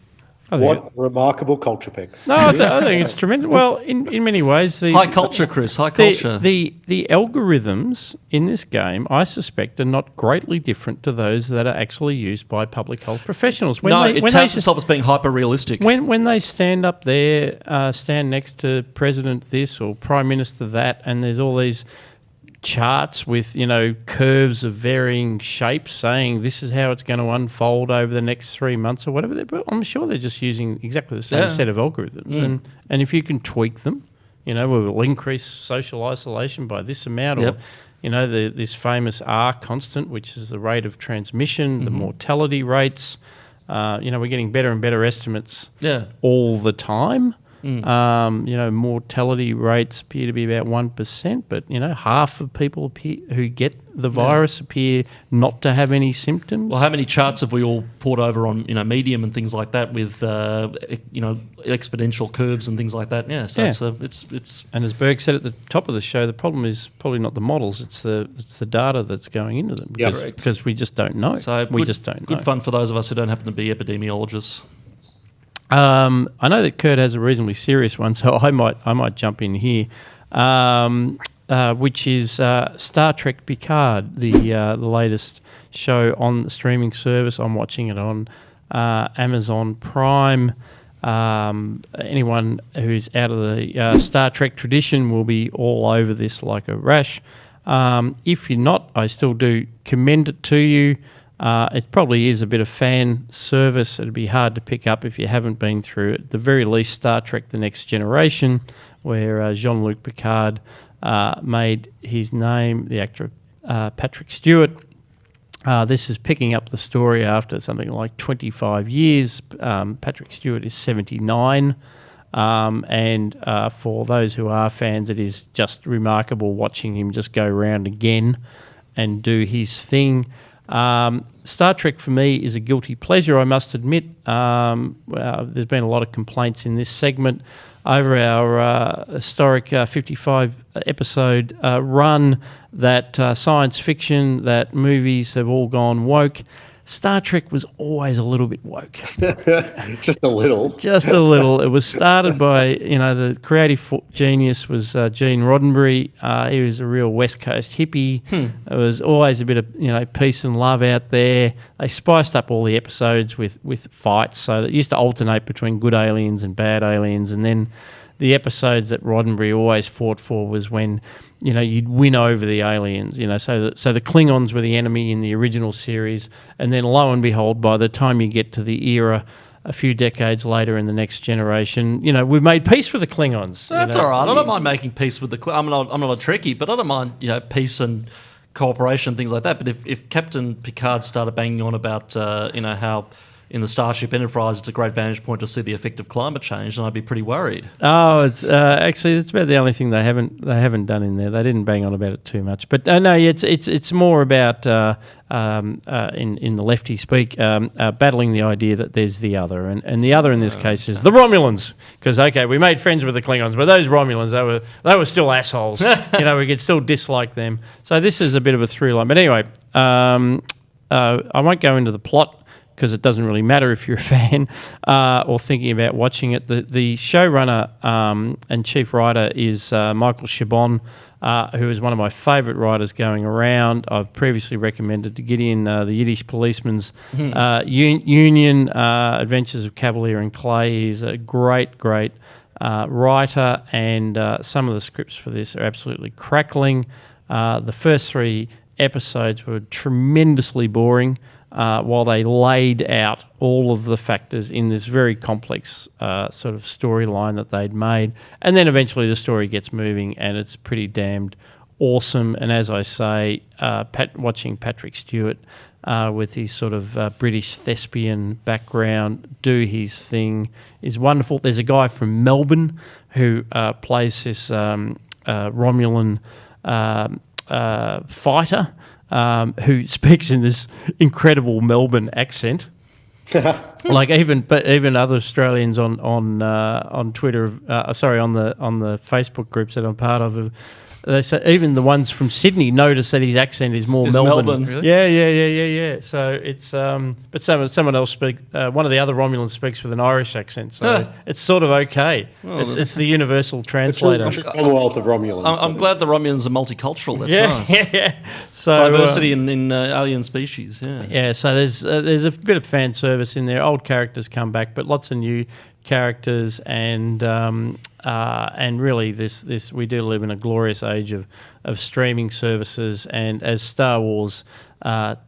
What a remarkable culture pick. No, I think it's tremendous. Well, in many ways, high culture, Chris. High culture. The algorithms in this game, I suspect, are not greatly different to those that are actually used by public health professionals. It touts itself as being hyper realistic. When they stand up there, stand next to President this or Prime Minister that, and there's all these charts with curves of varying shapes saying this is how it's going to unfold over the next 3 months or whatever. I'm sure they're just using exactly the same set of algorithms. And if you can tweak them, we'll increase social isolation by this amount, or this famous R constant, which is the rate of transmission, the mortality rates. We're getting better and better estimates all the time. Mortality rates appear to be about 1%, but half of people who get the virus appear not to have any symptoms. Well, how many charts have we all poured over on Medium and things like that with exponential curves and things like that? Yeah, so it's. And as Berg said at the top of the show, the problem is probably not the models; it's the data that's going into them. Because we just don't know. So we just don't know. Good fun for those of us who don't happen to be epidemiologists. I know that Kurt has a reasonably serious one, so I might jump in here. which is Star Trek Picard, the latest show on the streaming service. I'm watching it on Amazon Prime. Anyone who's out of the Star Trek tradition will be all over this like a rash. If you're not, I still do commend it to you. It probably is a bit of fan service. It'd be hard to pick up if you haven't been through it. At the very least, Star Trek The Next Generation, where Jean-Luc Picard made his name, the actor Patrick Stewart. This is picking up the story after something like 25 years. Patrick Stewart is 79. And for those who are fans, it is just remarkable watching him just go around again and do his thing. Star Trek for me is a guilty pleasure, I must admit. There's been a lot of complaints in this segment over our historic 55 episode run that science fiction, that movies have all gone woke. Star Trek was always a little bit woke. Just a little. Just a little. It was started by, the creative genius was Gene Roddenberry. He was a real West Coast hippie. There was always a bit of, peace and love out there. They spiced up all the episodes with fights, so that used to alternate between good aliens and bad aliens. And then the episodes that Roddenberry always fought for was when, you'd win over the aliens, so the Klingons were the enemy in the original series, and then lo and behold, by the time you get to the era a few decades later in the Next Generation, we've made peace with the Klingons. That's all right. I don't mind making peace with the Klingons. I'm not a Trekkie, but I don't mind, peace and cooperation, things like that. But if Captain Picard started banging on about, how in the Starship Enterprise it's a great vantage point to see the effect of climate change, then I'd be pretty worried. Oh, it's actually it's about the only thing they haven't done in there. They didn't bang on about it too much, but no, it's more about in the lefty speak battling the idea that there's the other, and the other in this case is the Romulans, because we made friends with the Klingons, but those Romulans they were still assholes. We could still dislike them. So this is a bit of a through line, but anyway, I won't go into the plot, because it doesn't really matter if you're a fan or thinking about watching it. The showrunner and chief writer is Michael Chabon, who is one of my favourite writers going around. I've previously recommended to Gideon the Yiddish Policeman's Union, Adventures of Cavalier and Clay. He's a great writer, and some of the scripts for this are absolutely crackling. The first 3 episodes were tremendously boring, while they laid out all of the factors in this very complex sort of storyline that they'd made. And then eventually the story gets moving, and it's pretty damned awesome. And as I say, watching Patrick Stewart with his sort of British thespian background do his thing is wonderful. There's a guy from Melbourne who plays this Romulan fighter, who speaks in this incredible Melbourne accent. Like even other Australians on Twitter, on the Facebook groups that I'm part of, they say even the ones from Sydney notice that his accent is more Melbourne. Really? Yeah. So it's but someone else one of the other Romulans speaks with an Irish accent, so it's sort of okay. It's the universal translator. It's a Commonwealth of Romulans. I'm glad the Romulans are multicultural. That's nice. Yeah. So diversity in alien species. Yeah. So there's a bit of fan service in there. Old characters come back, but lots of new characters, and really this we do live in a glorious age of streaming services, and as Star Wars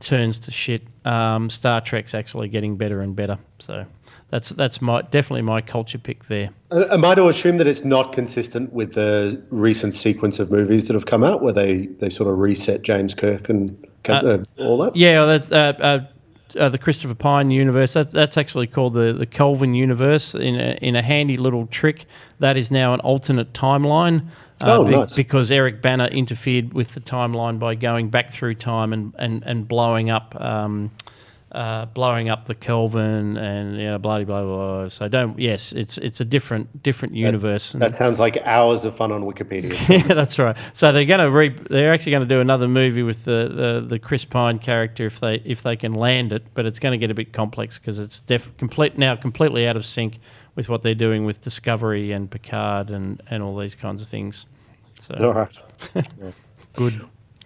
turns to shit, Star Trek's actually getting better and better. So that's definitely my culture pick there. Am I to assume that it's not consistent with the recent sequence of movies that have come out where they sort of reset James Kirk and all that? Yeah, that's the Christopher Pine universe. That's actually called the Kelvin universe. In a handy little trick, that is now an alternate timeline. Nice. Because Eric Bana interfered with the timeline by going back through time and blowing up the Kelvin and blah blah blah. So it's a different universe. That sounds like hours of fun on Wikipedia. Yeah, that's right. So they're actually going to do another movie with the Chris Pine character if they can land it, but it's going to get a bit complex because it's completely out of sync with what they're doing with Discovery and Picard and all these kinds of things. So All right. good.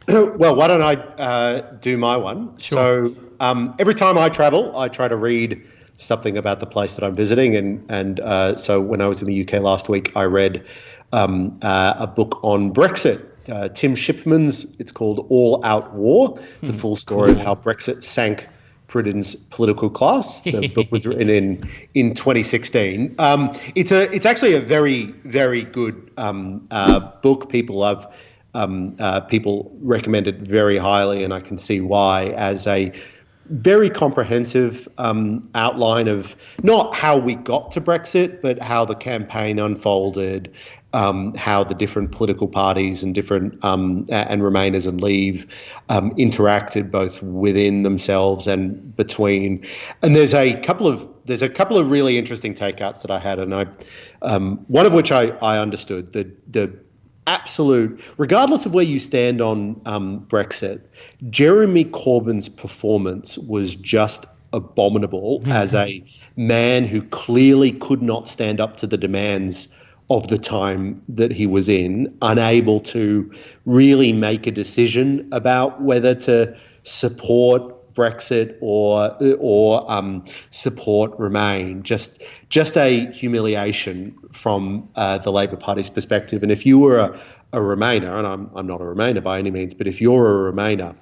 Well, why don't I do my one? Sure. So every time I travel, I try to read something about the place that I'm visiting. And so when I was in the UK last week, I read a book on Brexit. Tim Shipman's, it's called All Out War, the full story of how Brexit sank Britain's political class. The book was written in 2016. It's actually a very, very good book. People recommend it very highly, and I can see why, as a very comprehensive outline of not how we got to Brexit, but how the campaign unfolded, how the different political parties and different and Remainers and Leave interacted both within themselves and between. And there's a couple of really interesting takeouts that I had, and one of which I understood the absolute, regardless of where you stand on Brexit, Jeremy Corbyn's performance was just abominable as a man who clearly could not stand up to the demands of the time that he was in, unable to really make a decision about whether to support Brexit or support Remain. Just a humiliation from the Labor Party's perspective. And if you were a Remainer, and I'm not a Remainer by any means, but if you're a Remainer,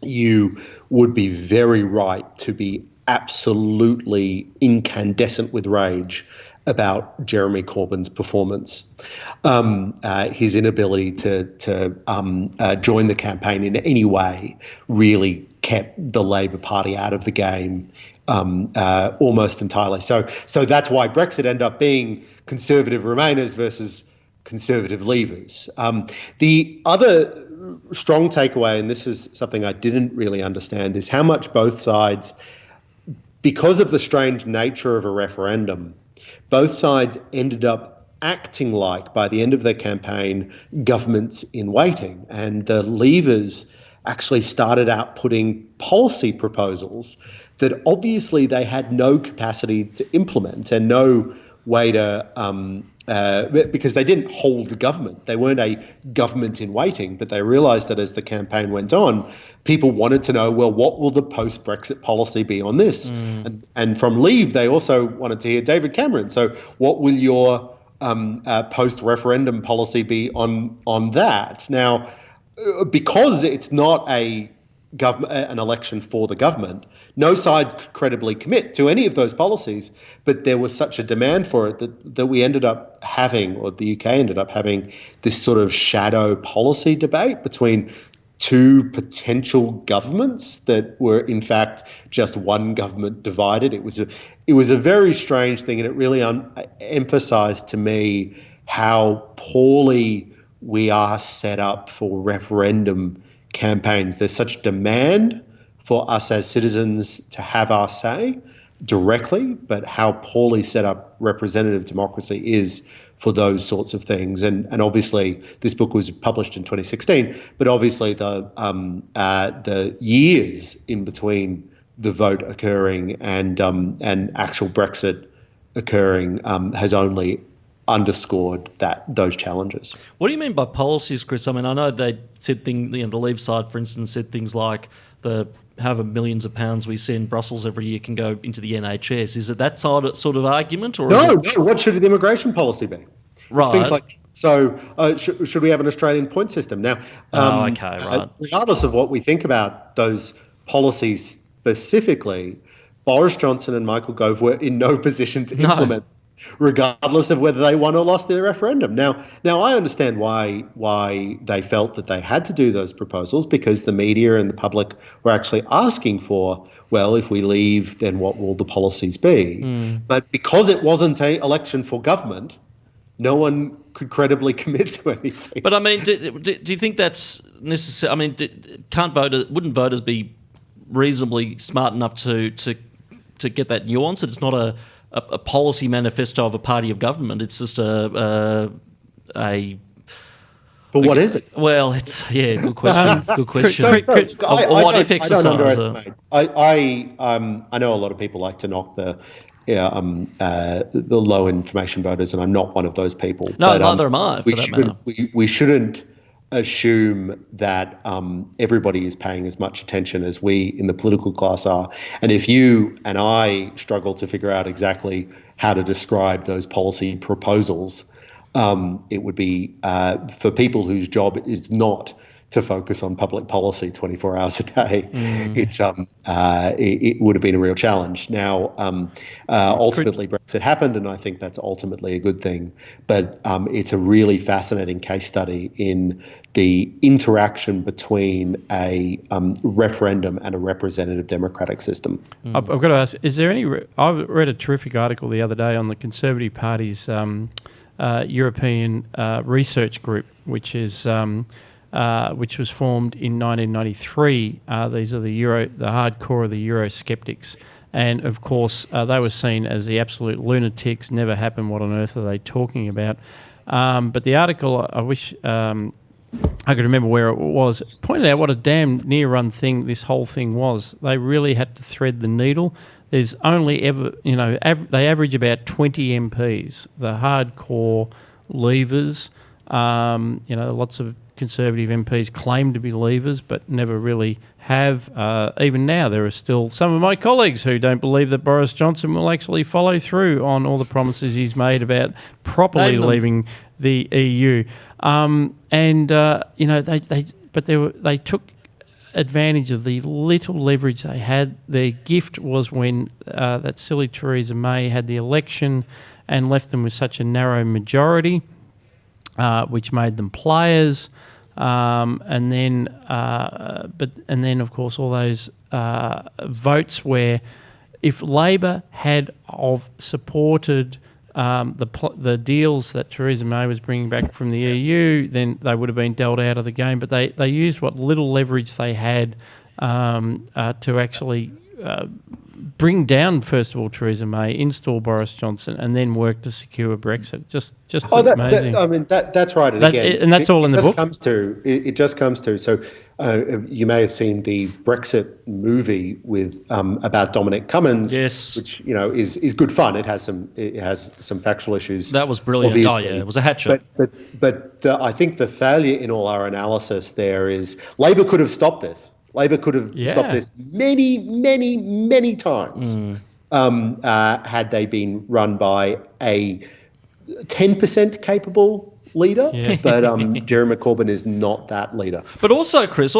you would be very right to be absolutely incandescent with rage about Jeremy Corbyn's performance, his inability to join the campaign in any way really kept the Labor Party out of the game almost entirely. So that's why Brexit ended up being Conservative Remainers versus Conservative Leavers. The other strong takeaway, and this is something I didn't really understand, is how much both sides, because of the strange nature of a referendum, both sides ended up acting like, by the end of their campaign, governments in waiting. And the Leavers actually started out putting policy proposals that obviously they had no capacity to implement and no way to, because they didn't hold the government. They weren't a government in waiting, but they realised that as the campaign went on, people wanted to know, well, what will the post-Brexit policy be on this? And from Leave, they also wanted to hear David Cameron. So what will your post-referendum policy be on that? Now, because it's not an election for the government, no sides could credibly commit to any of those policies, but there was such a demand for it that we ended up having, or the UK ended up having, this sort of shadow policy debate between two potential governments that were in fact just one government divided. It was a very strange thing, and it really emphasised to me how poorly we are set up for referendum campaigns. There's such demand for us as citizens to have our say directly, but how poorly set up representative democracy is for those sorts of things. And obviously this book was published in 2016, but obviously the years in between the vote occurring and actual Brexit occurring has only underscored those challenges. What do you mean by policies, Chris? I mean, I know they said the Leave side, for instance, said things like the however millions of pounds we send Brussels every year can go into the NHS. Is it that sort of argument? Or no. What should the immigration policy be? Right. Things like so. Should we have an Australian point system now? Okay, right. Regardless of what we think about those policies specifically, Boris Johnson and Michael Gove were in no position to implement, regardless of whether they won or lost their referendum. Now I understand why they felt that they had to do those proposals, because the media and the public were actually asking for, well, if we leave, then what will the policies be? But because it wasn't an election for government, no one could credibly commit to anything. But I mean, do you think that's necessary? I mean, wouldn't voters be reasonably smart enough to get that nuance? That it's not a policy manifesto of a party of government. It's just a But what is it? Well, good question. Good question. What if exercise? I know a lot of people like to knock the the low information voters, and I'm not one of those people. No, but, neither am I, for that matter. We shouldn't assume that everybody is paying as much attention as we in the political class are. And if you and I struggle to figure out exactly how to describe those policy proposals, it would be for people whose job is not to focus on public policy 24 hours a day. It would have been a real challenge. Now, ultimately, Brexit happened, and I think that's ultimately a good thing. But it's a really fascinating case study in the interaction between a referendum and a representative democratic system. I've got to ask, is there any... I read a terrific article the other day on the Conservative Party's European research group, which was formed in 1993. These are the hardcore of the Eurosceptics. And, of course, they were seen as the absolute lunatics. Never happened. What on earth are they talking about? But the article, I wish I could remember where it was, pointed out what a damn near-run thing this whole thing was. They really had to thread the needle. There's only ever, they average about 20 MPs. The hardcore leavers, lots of Conservative MPs claim to be leavers but never really have. Even now there are still some of my colleagues who don't believe that Boris Johnson will actually follow through on all the promises he's made about properly leaving the EU. They took advantage of the little leverage they had. Their gift was when that silly Theresa May had the election and left them with such a narrow majority, which made them players. And then of course all those votes where if Labor had supported the deals that Theresa May was bringing back from the EU, then they would have been dealt out of the game. But they used what little leverage they had to actually bring down, first of all, Theresa May, install Boris Johnson, and then work to secure Brexit. Just amazing. That's right. And again, and that's all in the book. It just comes to. So you may have seen the Brexit movie with about Dominic Cummings, yes, which is good fun. It has some factual issues. That was brilliant. Obviously. Oh yeah, it was a hatchet. But I think the failure in all our analysis there is Labor could have stopped this. Labor could have stopped this many, many, many times had they been run by a 10% capable leader. Yeah. But Jeremy Corbyn is not that leader. But also, Chris,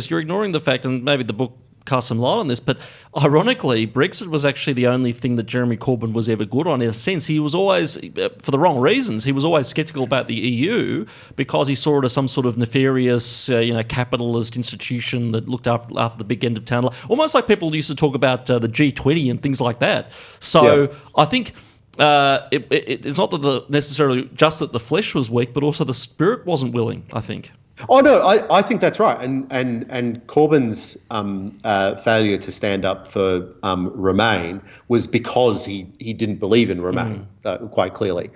you're ignoring the fact, and maybe the book casts some light on this, but ironically, Brexit was actually the only thing that Jeremy Corbyn was ever good on. In a sense, he was always, for the wrong reasons, he was always sceptical about the EU because he saw it as some sort of nefarious, capitalist institution that looked after the big end of town. Almost like people used to talk about the G20 and things like that. So I think it's not that necessarily just that the flesh was weak, but also the spirit wasn't willing, I think. Oh no, I think that's right, and Corbyn's failure to stand up for Remain was because he didn't believe in Remain quite clearly.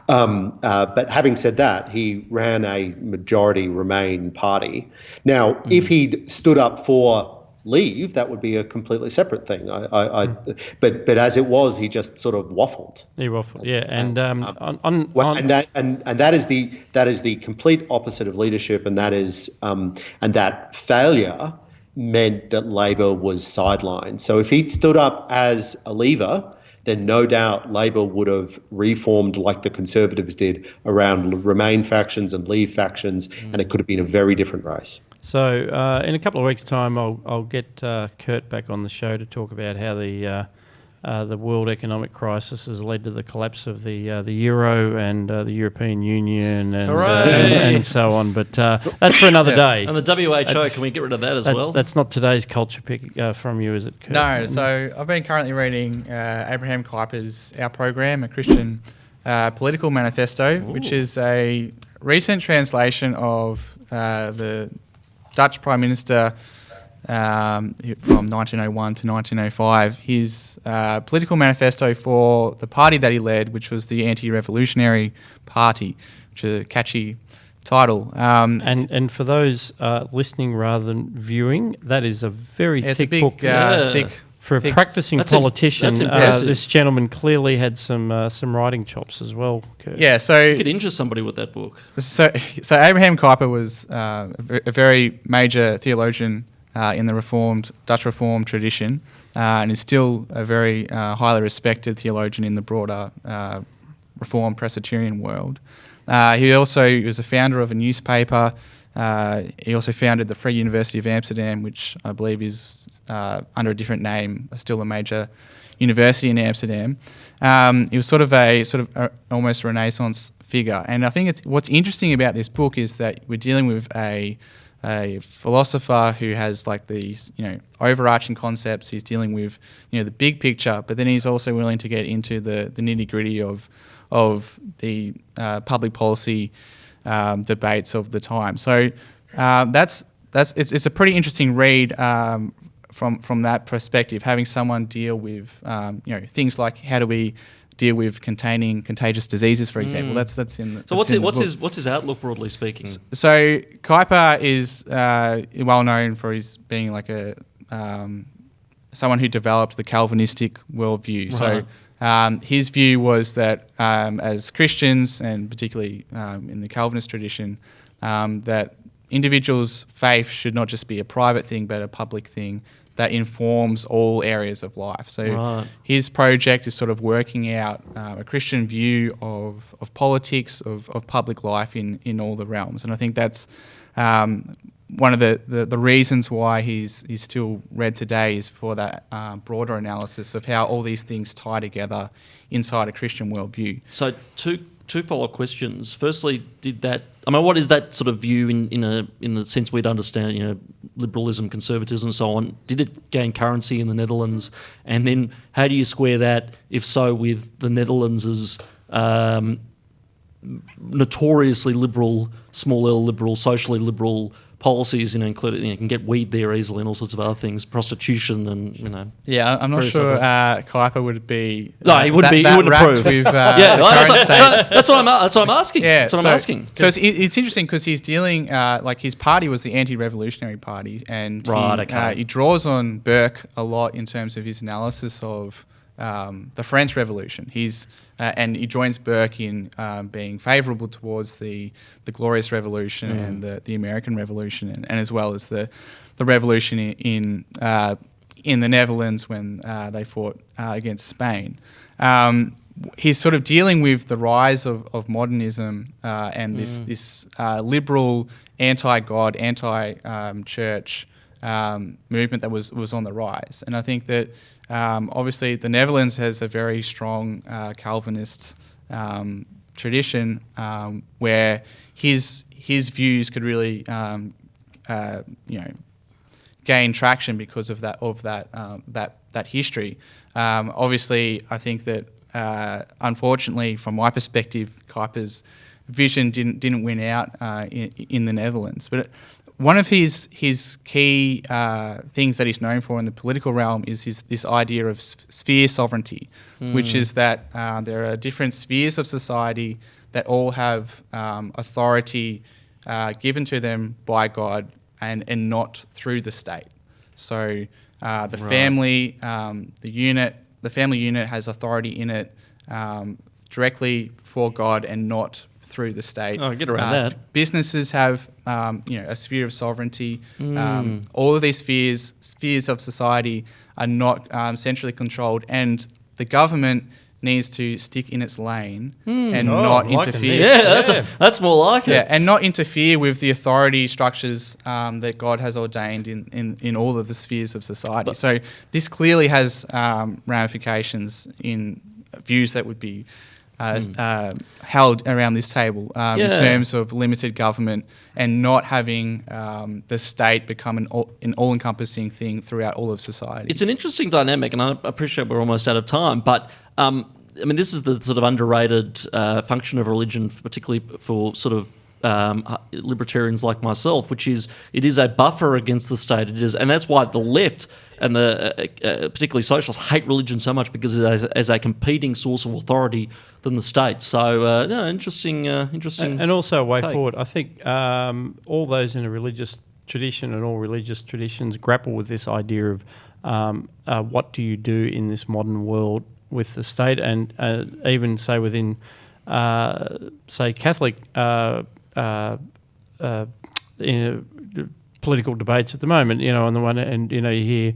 But having said that, he ran a majority Remain party. Now, if he'd stood up for Leave, that would be a completely separate thing. But as it was, he just sort of waffled. He waffled, yeah. And that is the complete opposite of leadership, and that failure meant that Labor was sidelined. So if he'd stood up as a leaver, then no doubt Labor would have reformed like the Conservatives did around Remain factions and Leave factions, and it could have been a very different race. So in a couple of weeks' time, I'll get Kurt back on the show to talk about how the world economic crisis has led to the collapse of the euro and the European Union and so on. But that's for another day. And the WHO, can we get rid of that as well? That's not today's culture pick from you, is it, Kurt? No. So I've been currently reading Abraham Kuyper's Our Program, a Christian Political Manifesto, which is a recent translation of the Dutch Prime Minister from 1901 to 1905, his political manifesto for the party that he led, which was the Anti-Revolutionary Party, which is a catchy title. And for those listening rather than viewing, that is a very thick book. Thick For a practicing politician, that's impressive. this gentleman clearly had some writing chops as well, Kurt. Yeah, so You could interest somebody with that book. So Abraham Kuyper was a very major theologian in the Dutch Reformed tradition, and is still a very highly respected theologian in the broader Reformed Presbyterian world. He was a founder of a newspaper. He also founded the Free University of Amsterdam, which I believe is under a different name, still a major university in Amsterdam. He was sort of a almost Renaissance figure, and I think what's interesting about this book is that we're dealing with a philosopher who has like these overarching concepts. He's dealing with the big picture, but then he's also willing to get into the nitty gritty of the public policy debates of the time. So it's a pretty interesting read from that perspective. Having someone deal with things like how do we deal with containing contagious diseases, for example. That's in the. So what's his outlook, broadly speaking? So Kuyper is well known for his being like a someone who developed the Calvinistic worldview. Right. So his view was that as Christians, and particularly in the Calvinist tradition, that individuals' faith should not just be a private thing but a public thing that informs all areas of life. So his project is sort of working out a Christian view of politics, of public life in all the realms. And I think that's one of the reasons why he's still read today is for that broader analysis of how all these things tie together inside a Christian worldview. So two follow-up questions. Firstly, what is that sort of view in the sense we'd understand, liberalism, conservatism, and so on? Did it gain currency in the Netherlands? And then how do you square that, if so, with the Netherlands' notoriously liberal, small L liberal, socially liberal policies, including you can get weed there easily and all sorts of other things, prostitution and Yeah, I'm not sure Kuyper would be. No, he wouldn't be. He wouldn't approve. With, that's what I'm asking. Yeah, that's what I'm asking. So it's interesting because he's dealing like his party was the anti-revolutionary party, and he draws on Berg a lot in terms of his analysis of the French Revolution. And he joins Berg in being favourable towards the Glorious Revolution and the American Revolution, and as well as the revolution in the Netherlands when they fought against Spain. He's sort of dealing with the rise of modernism and this liberal, anti-God, anti-church movement that was on the rise. And I think that obviously the Netherlands has a very strong Calvinist tradition where his views could really gain traction because of that history. Obviously, I think that unfortunately, from my perspective, Kuyper's vision didn't win out in the Netherlands. But one of his key things that he's known for in the political realm is this idea of sphere sovereignty, which is that there are different spheres of society that all have authority given to them by God and not through the state. So the family unit has authority in it directly for God and not through the state. Oh, get around that. Businesses have a sphere of sovereignty. All of these spheres of society are not centrally controlled, and the government needs to stick in its lane and not interfere. Yeah, that's more like it. Yeah, and not interfere with the authority structures that God has ordained in all of the spheres of society. So this clearly has ramifications in views that would be held around this table in terms of limited government and not having the state become an all-encompassing thing throughout all of society. It's an interesting dynamic, and I appreciate we're almost out of time, but this is the sort of underrated function of religion, particularly for sort of libertarians like myself, which is it is a buffer against the state. It is, and that's why the left and the particularly socialists hate religion so much, because it is as a competing source of authority than the state. So, interesting. And also a way forward. I think all those in a religious tradition and all religious traditions grapple with this idea of what do you do in this modern world with the state, and even say within, say, Catholic political debates at the moment, on the one hand, you hear,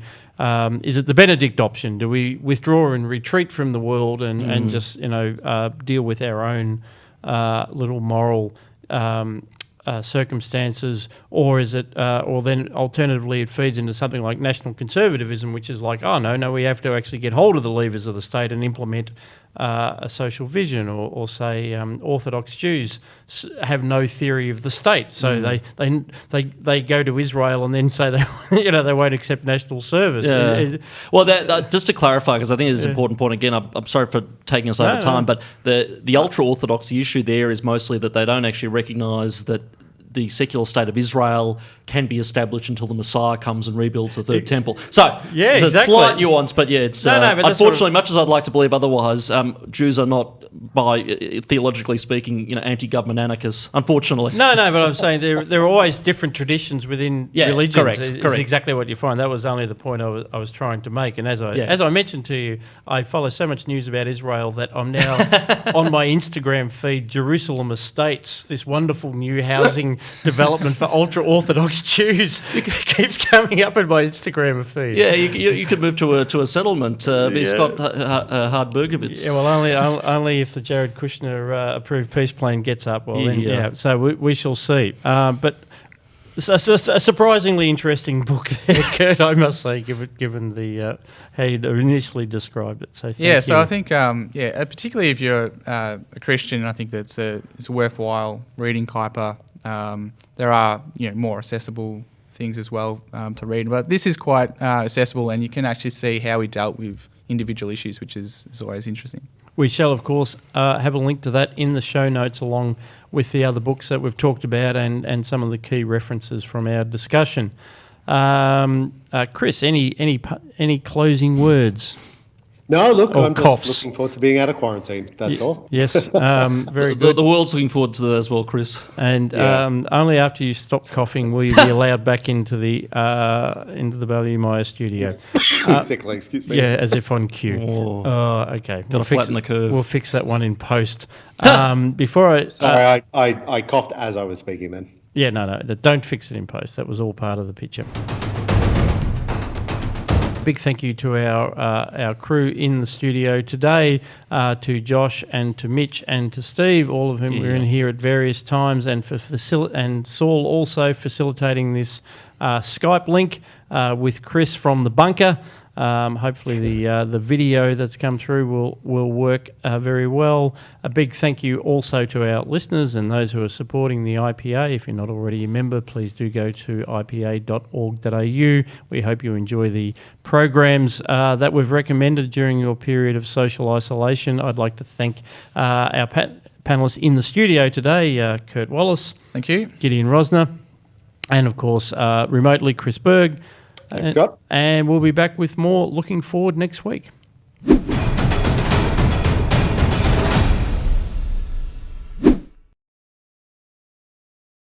is it the Benedict option? Do we withdraw and retreat from the world and just, deal with our own little moral circumstances, or is it, or then alternatively it feeds into something like national conservatism, which is like, oh no, we have to actually get hold of the levers of the state and implement a social vision, or say Orthodox Jews have no theory of the state, so they go to Israel and then say they won't accept national service. Yeah. Well, that, just to clarify, because I think it's an important point. Again, I'm sorry for taking us over time, but the ultra orthodoxy issue there is mostly that they don't actually recognise that the secular state of Israel can be established until the Messiah comes and rebuilds the third temple. So, yeah, there's a slight nuance, but yeah, it's but unfortunately, much as I'd like to believe otherwise, Jews are not, by theologically speaking, anti-government anarchists. Unfortunately, no. But I'm saying there are always different traditions within religions. Correct. Is exactly what you find. That was only the point I was trying to make. And as I mentioned to you, I follow so much news about Israel that I'm now on my Instagram feed, Jerusalem Estates, this wonderful new housing development for ultra-Orthodox Jews. It keeps coming up in my Instagram feed. Yeah, you could move to a settlement. Be Scott Hargreaves. Yeah, well, only if the Jared Kushner approved peace plan gets up. Well, then, so we shall see. But it's a surprisingly interesting book there, Kurt, I must say, given the how you initially described it. So thank you. I think particularly if you're a Christian, I think that's it's worthwhile reading Kuyper. There are more accessible things as well to read, but this is quite accessible, and you can actually see how he dealt with individual issues, which is always interesting. We shall, of course, have a link to that in the show notes, along with the other books that we've talked about and some of the key references from our discussion. Chris, any closing words? No, look, I'm coughs. just looking forward to being out of quarantine. That's all. Yes, very good. The world's looking forward to that as well, Chris. And only after you stop coughing will you be allowed back into the Ballymire studio. Exactly, excuse me. Yeah, as if on cue. Okay. Got to flatten the curve. We'll fix that one in post. Before Sorry, I coughed as I was speaking then. Yeah, no, don't fix it in post. That was all part of the picture. Big thank you to our crew in the studio today, to Josh and to Mitch and to Steve, all of whom were in here at various times, and and Saul also facilitating this Skype link with Chris from the bunker. Hopefully the video that's come through will work very well. A big thank you also to our listeners and those who are supporting the IPA. If you're not already a member, please do go to ipa.org.au. We hope you enjoy the programs that we've recommended during your period of social isolation. I'd like to thank our panellists in the studio today, Kurt Wallace. Thank you. Gideon Rozner. And, of course, remotely, Chris Berg. Thanks, Scott. And we'll be back with more looking forward next week.